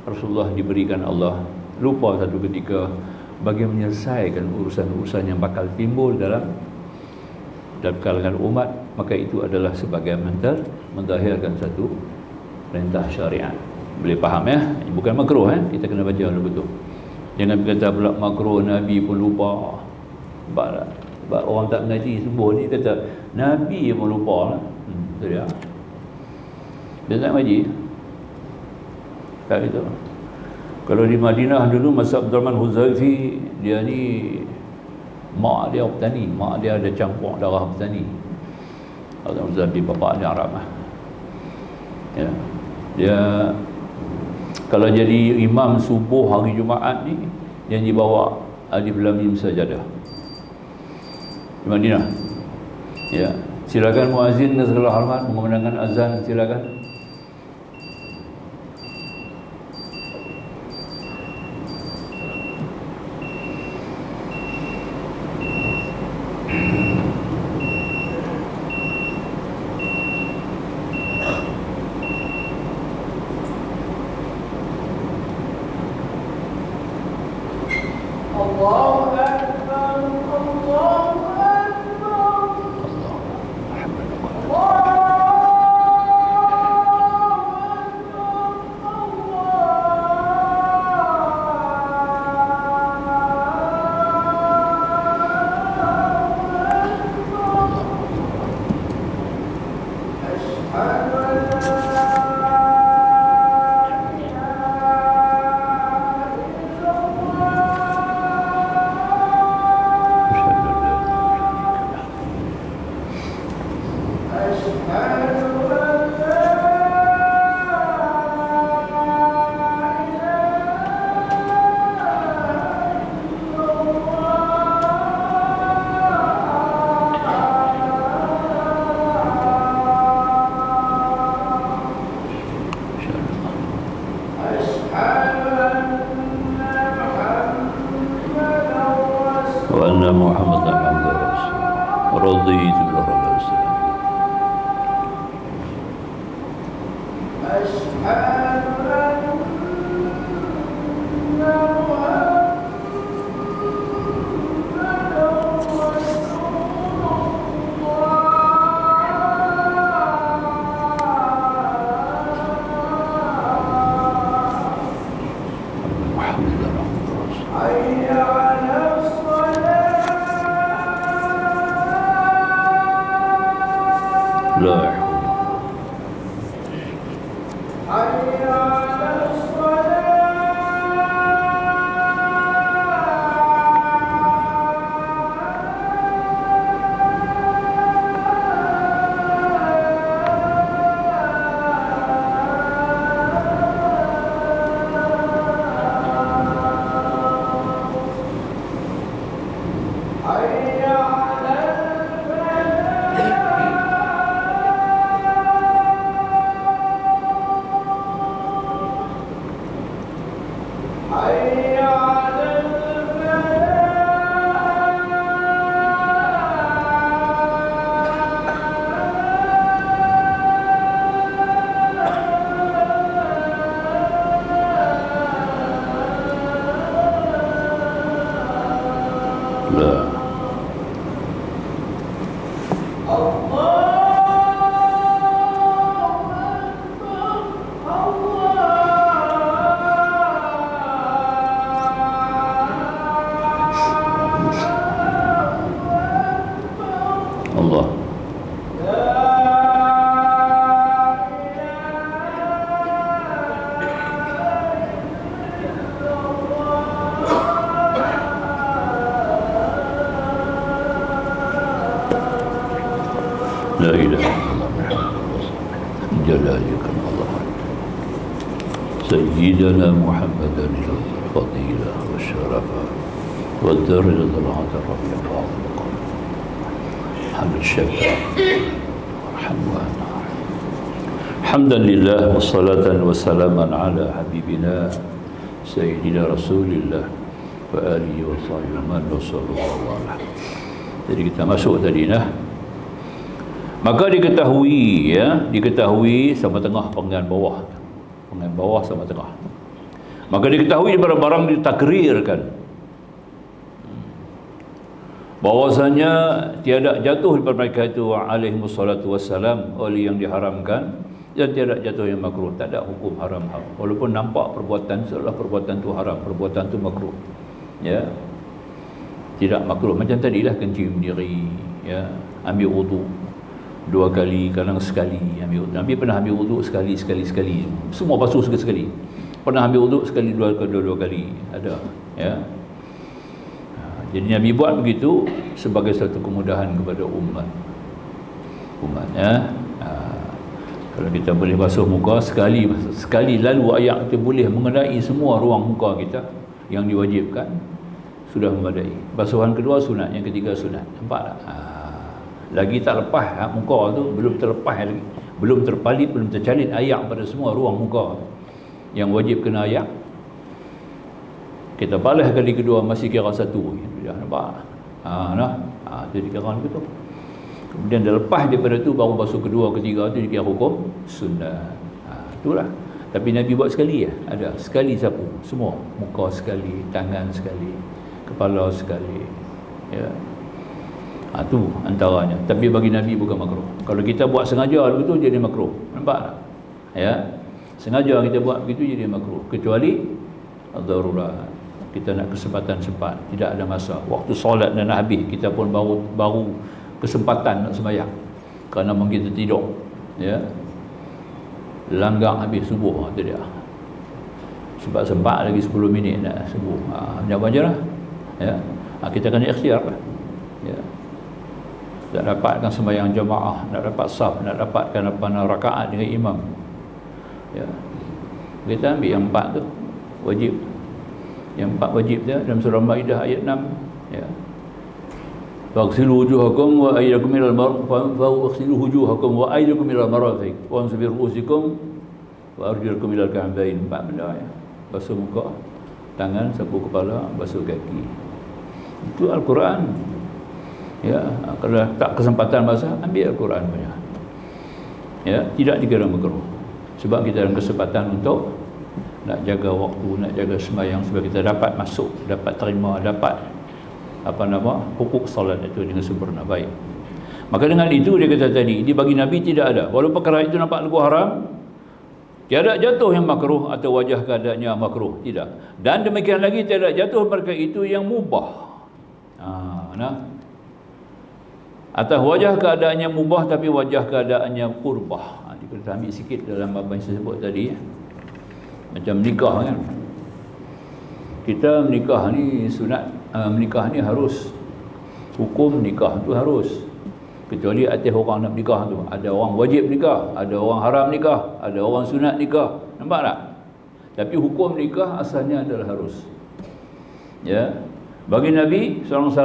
A: Rasulullah diberikan Allah lupa satu ketika bagi menyelesaikan urusan-urusan yang bakal timbul dalam kalangan umat, maka itu adalah sebagai mendahirkan satu perintah syariat. Boleh faham ya? Bukan makruh kita kena baca dulu betul. Jangan kata pula makruh, Nabi pun lupa. Sebab orang tak mengaji subuh ni kata Nabi pun lupa lah. Betul ya? Dia tak mengaji. Tak gitu. Kalau di Madinah dulu masa Abdurrahman Huzaifi, dia ni mak dia petani, mak dia ada campur darah petani. Abdurrahman Huzaifi bapa dia Arab lah. Ya. Dia kalau jadi imam subuh hari Jumaat ni, yang dibawa Alif Lam Mim Sajadah di Madinah. Ya, silakan muazzin dengan segala hormat mengumandangkan azan, silakan. La ilaha illallah Jalalika Allah Sayyidina Muhammadan al-fadila wa syarafa wa darajat al-'atara fi fadlika hamd syakra warhamwana hamdalillah wa salatan wa salaman ala habibina Sayyidina Rasulillah wa alihi wa sahbihi man sallallahu alaihi. Jadi kita masuk tadi maka diketahui sama tengah penggan bawah sama tengah. Maka diketahui barang-barang ditakrirkan bahwasanya tiada jatuh daripada mereka itu alaihimus salatu wassalam oleh yang diharamkan, dan tiada jatuh yang makruh. Tak ada hukum haram. Walaupun nampak perbuatan seolah perbuatan tu haram, perbuatan tu makruh. Ya. Tidak makruh. Macam tadilah kencing diri, ya, ambil wudu 2 kali, kadang sekali ambil wudu. Nabi pernah ambil wudu sekali. Semua basuh sekali. Pernah ambil wudu sekali, dua kali. Ada, ya. Jadi Nabi buat begitu sebagai satu kemudahan kepada umat, ya. Kalau kita boleh basuh muka sekali lalu ayak kita boleh mengenai semua ruang muka kita yang diwajibkan, sudah memadai. Basuhan kedua sunat, yang ketiga sunat. Nampak tak? Lagi tak lepas muka tu, belum terlepas lagi, belum terpalit, belum tercalit ayak pada semua ruang muka yang wajib kena ayak. Kita balas kali kedua masih kira satu. Dah nampak? Jadi kira begitu. Kemudian dah lepas daripada tu baru basuh kedua, ketiga tu dikira hukum sunat. Itulah. Tapi Nabi buat sekali ya. Ada sekali sapu semua, muka sekali, tangan sekali, kepala sekali. Ya. Tu antaranya. Tapi bagi Nabi bukan makruh. Kalau kita buat sengaja begitu jadi makruh. Nampak tak? Ya. Sengaja kita buat begitu jadi makruh. Kecuali darurat. Kita nak kesempatan sempat, tidak ada masa. Waktu solat dah nak habis, kita pun baru kesempatan nak sembahyang. Kerana mungkin kita tidur. Ya. Langgang habis subuh tu dia. Sempat lagi 10 minit nak subuh. Macam mana lah. Ya. Kita kena ikhtiar lah. Ya. Nak dapatkan sembahyang jemaah, nak dapat saf, nak dapatkan rakaat dengan imam. Ya. Kita ambil yang 4 tu wajib. Yang 4 wajib dia dalam surah Maidah ayat 6, ya. Faghsilu wujuhakum wa aydakum ilal marafiq wa amsahu ru'usikum wa arjulakum ilal ka'bayn. 4 benda ya. Basuh muka, tangan, sapu kepala, basuh kaki. Itu Al-Quran. Ya, kalau tak kesempatan basah, ambil Al-Quran banyak. Ya, tidak dikira makruh. Sebab kita dalam kesempatan untuk nak jaga waktu, nak jaga sembahyang supaya kita dapat masuk, dapat terima, dapat hukuk salat itu dengan sempurna baik. Maka dengan itu dia kata tadi, bagi Nabi tidak ada. Walaupun perkara itu nampak lagu haram, tiada jatuh yang makruh atau wajah keadaannya makruh, tidak. Dan demikian lagi tiada jatuh perkara itu yang mubah. Atas wajah keadaannya mubah tapi wajah keadaannya qurbah. Kita ambil sikit dalam apa yang saya sebut tadi. Macam menikah kan. Kita menikah ni sunat, menikah ni harus. Hukum nikah tu harus. Kecuali atas orang nak menikah tu. Ada orang wajib nikah, ada orang haram nikah, ada orang sunat nikah. Nampak tak? Tapi hukum nikah asalnya adalah harus. Ya. Bagi Nabi SAW,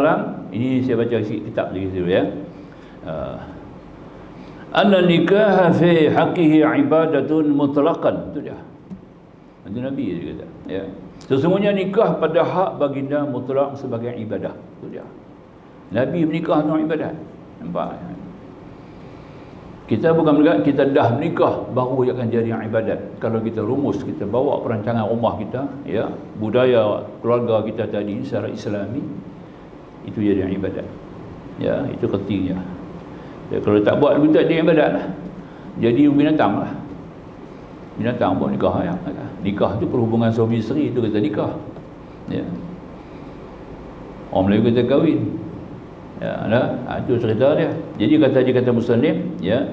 A: ini saya baca kitab lagi dulu ya. Anna nikah fi haqqihi ibadatun mutlaqan. Itu dia. Itu Nabi dia kata, ya. Sesungguhnya nikah pada hak baginda mutlak sebagai ibadah. Itu dia. Nabi menikah dengan ibadah. Nampak? Kita bukan menikah, kita dah menikah baru akan jadi ibadat. Kalau kita rumus, kita bawa perancangan rumah kita, ya, budaya keluarga kita tadi secara Islami, itu jadi ibadat. Ya, itu pentingnya. Ya, kalau tak buat begitu dia ibadat lah. Jadi binatang lah. Binatang pun nikah ya. Nikah tu perhubungan suami isteri, itu kata nikah. Ya. Orang Melayu kata kahwin. Ya, itu cerita dia. Jadi kata muslim, ya.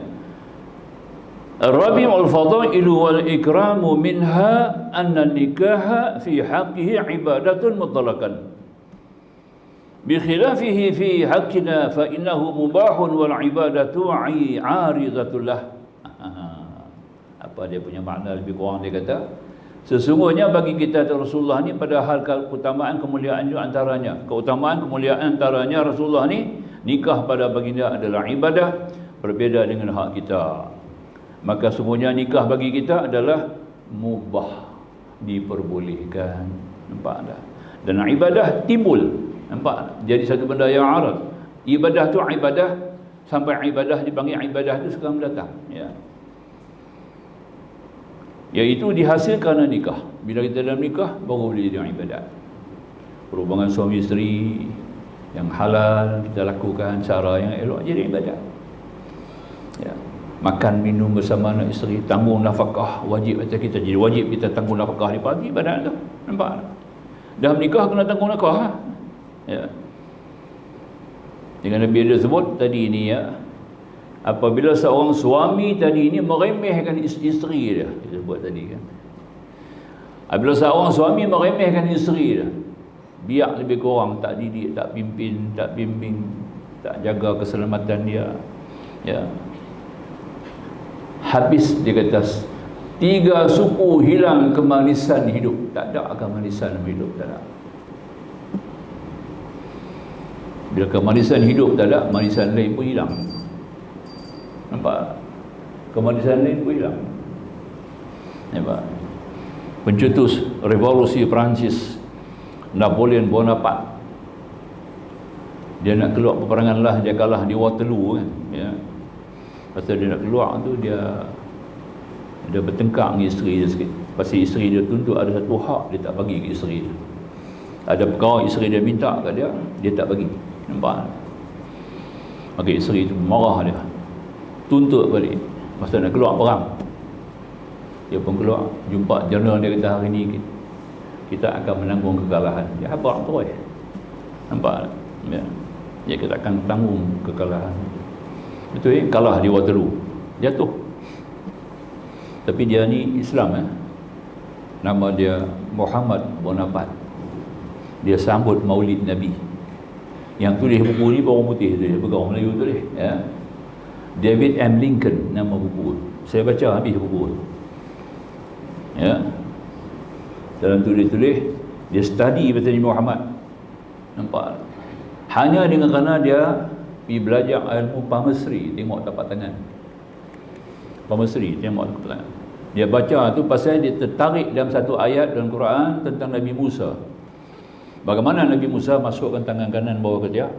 A: Ar-rabi' al-fadailu wal ikramu minha anna nikaha fi haqqihi ibadatun mutlaqan. Bi khilafihi fi haqqina fa innahu mubahun wal ibadatu 'aridatun lah. Apa dia punya makna lebih kurang, dia kata sesungguhnya bagi kita Rasulullah ni pada hal keutamaan kemuliaan itu antaranya. Keutamaan kemuliaan antaranya Rasulullah ni nikah pada baginda adalah ibadah, berbeza dengan hak kita. Maka semuanya nikah bagi kita adalah mubah, diperbolehkan. Nampak tak? Dan ibadah timbul. Nampak tak? Jadi satu benda yang arad. Ibadah tu ibadah, sampai ibadah dipanggil ibadah tu sekarang datang, ya. Iaitu dihasil kerana nikah. Bila kita dalam nikah baru boleh jadi ibadat. Perhubungan suami isteri, yang halal kita lakukan, cara yang elok jadi ibadat. Ya. Makan minum bersama anak isteri, tanggung nafkah wajib atas kita. Jadi wajib kita tanggung nafkah di pagi ibadat tu. Nampak? Dah menikah kena tanggung nafkah. Ya. Dengan Nabi dia sebut tadi ni ya, apabila seorang suami tadi ini meremehkan isteri dia sebut tadi kan. Apabila seorang suami meremehkan isteri dia, biar lebih kurang, tak didik, tak pimpin, tak bimbing, tak jaga keselamatan dia, ya, habis dia kata 3 suku hilang kemanisan hidup. Tak ada kemanisan hidup, tak ada. Bila kemanisan hidup tak ada, manisan lain pun hilang. Nampak? Kemanisan lain pun hilang. Nampak? Pencetus revolusi Perancis Napoleon Bonaparte, dia nak keluar peperangan lah, dia kalah di Waterloo kan, ya. Pasal dia nak keluar tu, dia bertengkar dengan isteri dia sikit. Pasal isteri dia tuntut ada satu hak, dia tak bagi ke isteri dia. Ada perkara isteri dia minta kat dia, dia tak bagi. Nampak? Maka isteri tu marah dia, tuntut balik. Pasal nak keluar perang, dia pun keluar, jumpa jeneral dia, kata hari ni kita akan menanggung kekalahan. Dia habaq terus. Nampak? Ya. Dia kita akan tanggung kekalahan. Betul, kalah di Waterloo, jatuh. Tapi dia ni Islam, nama dia Muhammad Bonaparte. Dia sambut Maulid Nabi. Yang tulis buku ni orang putih tu, bukan orang Melayu tulis, ya. David M. Lincoln nama buku. Saya baca habis buku tu. Ya. Dalam tulis-tulis dia study pasal Nabi Muhammad. Nampak? Hanya dengan kerana dia pergi belajar ilmu palmistry, tengok tapak tangan. Palmistry, tengok tapak tangan. Dia baca tu pasal dia tertarik dalam satu ayat dalam Quran tentang Nabi Musa. Bagaimana Nabi Musa masukkan tangan kanan bawah ketiak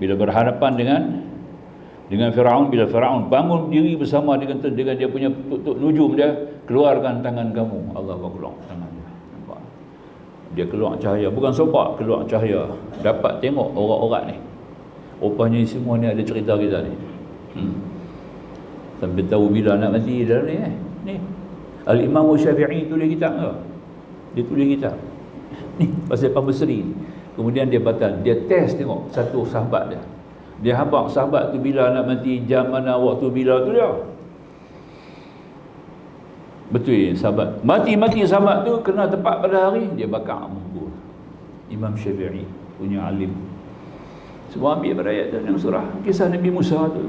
A: bila berhadapan dengan Firaun. Bila Firaun bangun diri bersama dengan dia punya tuk nujum dia, keluarkan tangan kamu. Allah keluar tangan dia. Nampak? Dia keluar cahaya, bukan sopak, keluar cahaya. Dapat tengok orang-orang ni. Rupanya semua ni ada cerita kita ni. Sampai tahu bila nak mati dalam ni. Ni. Al-Imam Syafi'i tulis kitab ke? Dia tulis kitab. Ni pasal palmistry. Kemudian dia batal, dia test tengok satu sahabat dia. Dia habaq sahabat tu bila nak mati, jam mana, waktu bila tu dia. Betul sahabat. Mati sahabat tu kena tepat pada hari, dia bakar buku. Imam Syafi'i punya alim. Semua ambil berayat dalam surah kisah Nabi Musa tu.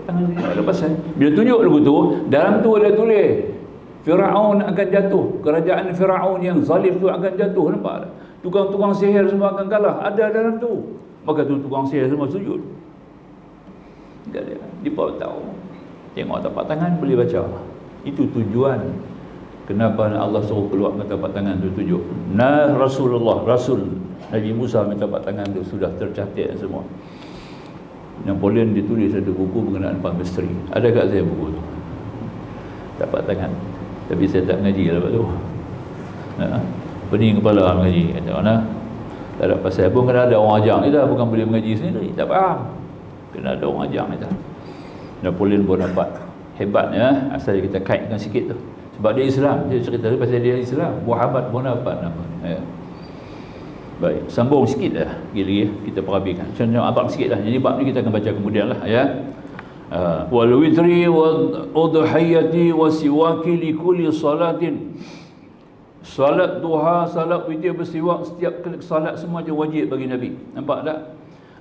A: Tangan dia ada pasal. Bila tunjuk lagu tu, dalam tu ada tulis Firaun akan jatuh, kerajaan Firaun yang zalim tu akan jatuh. Nampak tak? Tukang-tukang sihir semua akan kalah. Ada dalam tu. Maka tu tukang sihir semua sujud. Tak ada. Dia tahu. Tengok tapak tangan boleh baca. Itu tujuan kenapa Allah suruh keluar dengan tapak tangan tu, tunjuk. Rasul Nabi Musa minta tapak tangan tu sudah tercatat semua. Napoleon ditulis satu buku mengenai palmistry. Ada kat saya buku tu. Tapak tangan. Tapi saya tak mengaji lepas tu. Pening kepala mengaji. Kata mana? Tak ada pasal pun, kena ada orang ajak kita, bukan boleh mengaji sendiri. Tak faham. Kena ada orang ajak kita. Napoleon Bonaparte. Hebat ya. Asal kita kaitkan sikit tu. Sebab dia Islam. Dia cerita pasal dia Islam. Muhammad Bonaparte nama. Ya. Baik. Sambung sikit dah. Gila kita perabikan. Contoh abang sikit lah. Jadi bab ni kita akan baca kemudian lah. Ya. Wal witri wal udhiyati wasiwaki li kulli salatin. Salat duha, salat witir bersiwak, setiap salat semua je wajib bagi Nabi. Nampak tak?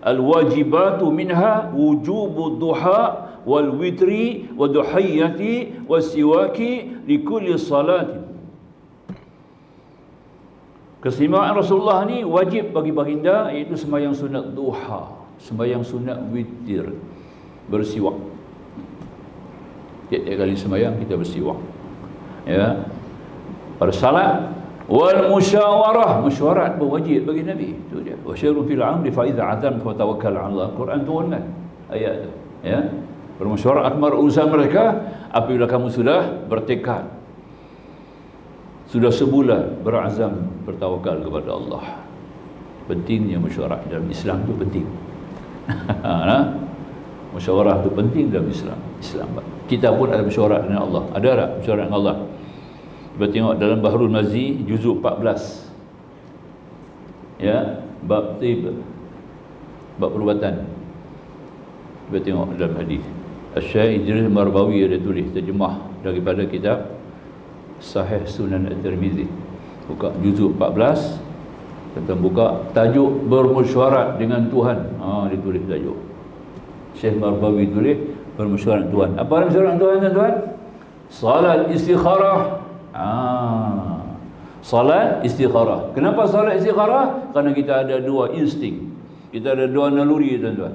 A: Al wajibatu minha wujubu duha wal witri wa duhiyati wasiwaki li kulli salatin. Keseimbangan Rasulullah ni wajib bagi baginda, iaitu sembahyang sunat duha, sembahyang sunat witir, bersiwak. Tiap-tiap kali sembahyang kita bersiwak. Ya. Pada salat wal musyawarah, mesyuarat pun wajib bagi Nabi. Itu dia. Wasyarun fil amri fa idza azam fa tawakkal 'ala Allah. Quran turunkan ayat tu. Ya. Bermesyuarat akbar urusan mereka apabila kamu sudah bertekad, sudah sebulan berazam bertawakal kepada Allah. Pentingnya mesyuarat dalam Islam tu penting. Musyawarah tu penting dalam Islam. Kita pun ada mesyuarat dengan Allah. Ada tak mesyuarat dengan Allah? Kita tengok dalam Bahrul Mazi juzuk 14. Ya, bab tib, bab perubatan. Kita tengok dalam hadis. Asy-Syaikh Idris Marbawi ada tulis terjemah daripada kitab Sahih Sunan At-Tirmizi. Buka juzuk 14, kita buka tajuk bermesyuarat dengan Tuhan. Dia tulis tajuk. Syekh Marbawi tulis bermesyuarat dengan Tuhan. Apa mesyuarat dengan Tuhan, tuan-tuan? Salat istikharah. Salat istikharah. Kenapa salat istikharah? Kerana kita ada dua insting. Kita ada dua naluri, tuan-tuan.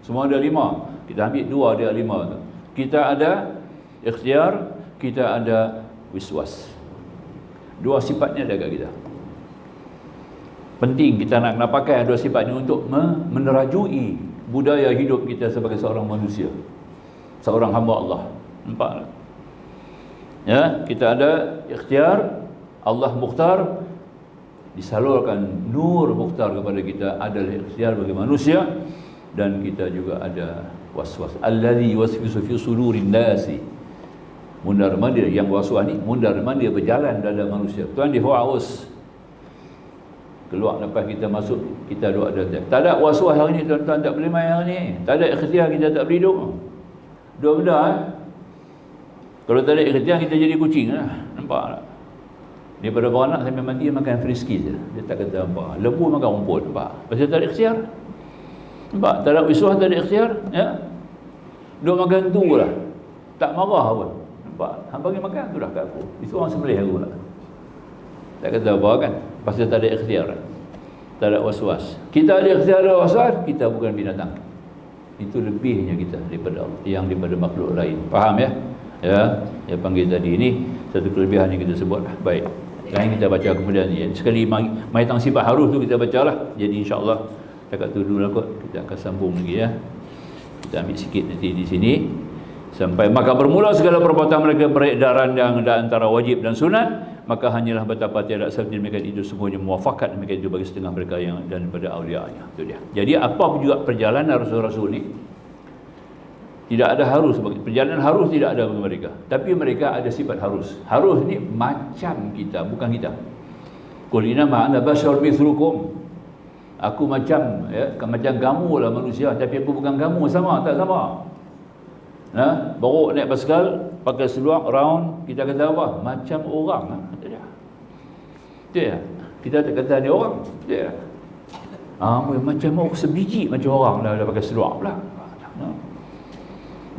A: Semua ada 5. Kita ambil 2, dia 5. Kita ada ikhtiar, kita ada wiswas. Dua sifatnya ada kat kita. Penting kita nak pakai dua sifat ini untuk menerajui budaya hidup kita sebagai seorang manusia, seorang hamba Allah. Nampak tak? Ya, kita ada ikhtiar, Allah mukhtar, disalurkan nur mukhtar kepada kita adalah ikhtiar bagi manusia, dan kita juga ada waswas. Allazi yuwaswisu fi sudurin nasi. Mundar-mandir yang waswas ni, mundar-mandir berjalan dalam manusia. Tuan di haus. Keluar lepas kita masuk, kita doa ada. Tak ada waswas hari ni, tuan-tuan, tak boleh main hari ni. Tak ada ikhtiar, kita tak boleh hidup. Dua benda. Kalau tak ada ikhtiar, kita jadi kucing lah. Nampak tak? Daripada beranak sampai mati makan frisky je. Dia tak kata apa. Lembu makan rumput. Nampak? Pasal tak ada ikhtiar. Nampak? Tak ada wiswas, tak ada ikhtiar. Ya? Dua makan tu lah. Tak marah pun. Nampak? Hang bagi makan tu dah kat aku. Itu orang sembelih aku lah. Tak kata apa kan? Pasal tak ada ikhtiar. Tak ada waswas. Kita ada ikhtiar, ada waswas, kita bukan binatang. Itu lebihnya kita daripada Allah, yang daripada makhluk lain. Faham ya? Ya, dia panggil tadi ini satu kelebihan yang kita sebut. Baik. Sekarang kita baca kemudian ni. Sekali mai tang sifat harus tu kita bacalah. Jadi insya-Allah dekat tu dulu lah kot. Kita akan sambung lagi ya. Kita ambil sikit nanti di sini. Sampai maka bermula segala perbuatan mereka beredaran yang ada antara wajib dan sunat, maka hanyalah betapa tiada seperti mereka itu semuanya muafakat mereka itu bagi setengah mereka yang dan daripada awliya-nya. Itu dia. Jadi apa juga perjalanan rasul-rasul ni, tidak ada harus, perjalanan harus tidak ada bagi mereka, tapi mereka ada sifat harus. Harus ni macam kita, bukan kita. Qul innama ana basyarun mithlukum. Aku macam macam kamu lah manusia, tapi aku bukan kamu, sama tak sama. Baru naik basikal, pakai seluar round, kita kata apa? Macam orang. Itu dia. Kita tak kata dia orang. Dia. Macam orang sebiji macam orang dah pakai seluar pula.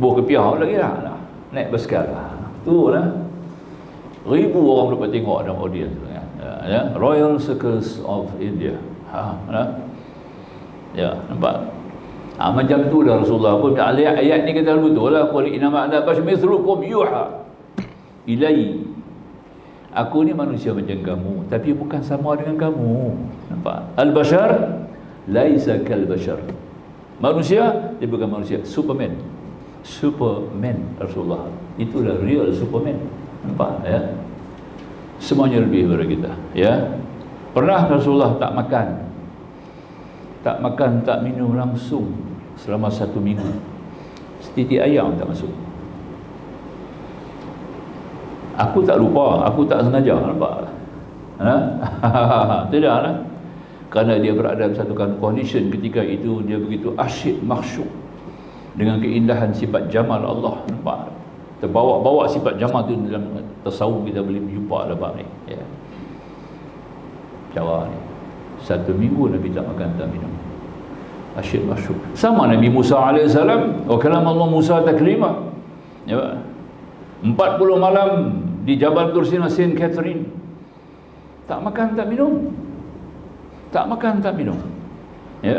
A: Buah kepiah lagi lah. Naik basikal lah. Tu lah. Ribu orang dapat tengok dalam audience. Royal Circus of India. Ya, nampak? Macam tu lah Rasulullah pun. Ayat ni kata betul lah. Qul innama ana basharun mithlukum yuha ilai. Aku ni manusia macam kamu, tapi bukan sama dengan kamu. Nampak? Al-bashar laisa kal bashar. Manusia, dia bukan manusia. Superman Rasulullah. Itulah real Superman. Nampak ya? Semuanya lebih daripada kita, ya. Pernah Rasulullah tak makan, tak minum langsung selama 1 minggu. Setitik ayam tak masuk. Aku tak lupa, aku tak sengaja, nampak? Tidak lah. Kerana dia berada dalam satu condition ketika itu, dia begitu asyik makhsyuk dengan keindahan sifat jamal Allah. Nampak? Terbawa-bawa sifat jamal tu dalam tasawuf, kita boleh jumpa dalam bab ni, ya. Cara ni 1 minggu Nabi tak makan tak minum, asyik masyuk. Sama Nabi Musa AS, wa kalam Allah Musa taklima, ya. 40 malam di Jabal Tursina Saint Catherine, tak makan tak minum, ya.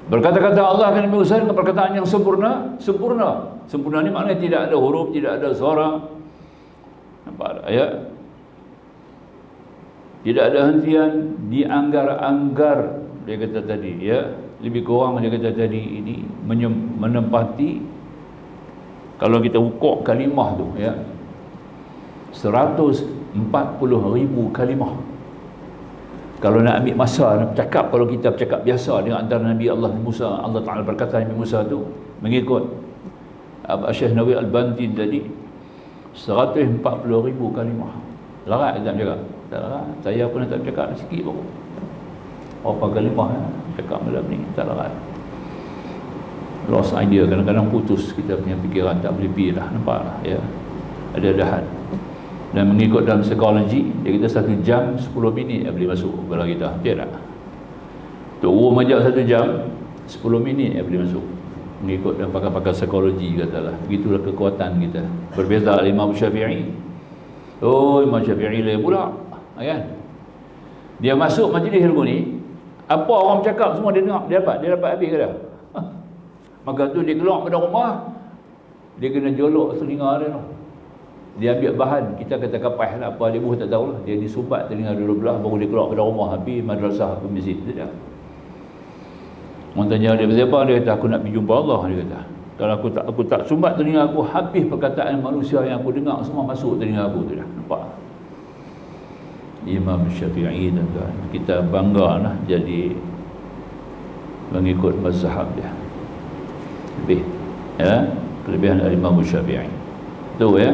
A: Berkata-kata Allah akan Nabi Musa dengan perkataan yang sempurna. Sempurna ni maknanya tidak ada huruf, tidak ada suara. Nampak tak, ya? Tidak ada hentian, dianggar-anggar, dia kata tadi, ya. Lebih kurang dia kata tadi ini menempati, kalau kita ukur kalimah tu, ya, 140,000 kalimah. Kalau nak ambil masa nak bercakap, kalau kita bercakap biasa dengan antara Nabi Allah Musa, Allah Ta'ala berkata Nabi Musa tu mengikut Syekh Nawawi Al-Banti tadi 140,000 kalimah. Larat tak bercakap? Tak larat. Saya pun tak bercakap sikit pun. Berapa kalimah cakap malam ni, tak larat. Lost idea, kadang-kadang putus kita punya fikiran, tak boleh pergi lah, nampak lah ya. Ada had. Dan mengikut dalam psikologi, dia kata 1 jam 10 minit boleh masuk kepala kita, betul tak? Turun majak 1 jam 10 minit boleh masuk, mengikut dalam pakar-pakar psikologi katalah. Begitulah kekuatan kita. Berbeza dengan Imam Syafi'i. Oh, Imam Syafi'i lain pula, kan? Dia masuk majlis ilmu ni, apa orang bercakap semua dia dengar, dia dapat habis ke dah? Maka tu dia keluar pada rumah, dia kena jolok telinga dia tu. Dia ambil bahan, kita kata kapas lah, apa dia buh tak tahu lah. Dia disumbat telinga dua belah, baru dia keluar pada rumah, habis madrasah, habis masjid. Orang tanya dia, apa? Dia kata, aku nak pergi jumpa Allah, dia kata. Kalau aku tak sumbat telinga aku, habis perkataan manusia yang aku dengar semua masuk telinga aku tu dah. Nampak? Imam Syafi'i tuan-tuan, kita bangga lah jadi mengikut mazhab dia. Lebih, ya, kelebihan Imam Syafi'i. Itu ya.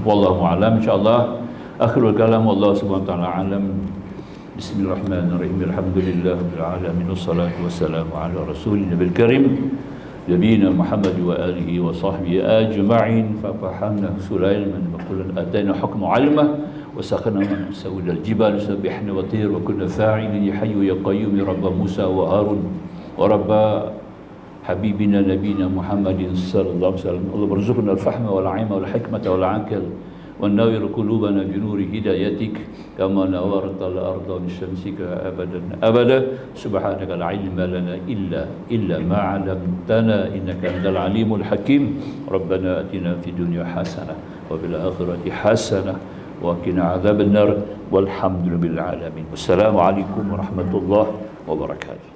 A: Wallahu a'lam. Insyaallah akhirul kalam, wallahu subhanahu wa ta'ala alam. Bismillahirrahmanirrahim. Alhamdulillahirabbil alamin, wassalatu wassalamu ala rasulina bil karim nabiyina Muhammad wa alihi wa sahbihi ajma'in. Fa fahamna Sulaiman wa qul atayna hukma 'ilma wa sakhana man sawda al jibal sabihna wa tir wa kunna fa'ilin ya hayyu ya qayyum ya rabb Musa wa Harun wa rabb حبيبنا نبينا محمد صلى الله عليه وسلم. اللهم ارزقنا الفهم والعلم والحكمة والعقل ونور قلوبنا بنور هدايتك كما نورت الأرض بشمسك أبدا أبدا. سبحانك لا علم لنا إلا ما علمتنا إنك أنت العليم الحكيم. ربنا آتنا في الدنيا حسنة وفي الآخرة حسنة وقنا عذاب النار والحمد لله بالعالمين. والسلام عليكم ورحمة الله وبركاته.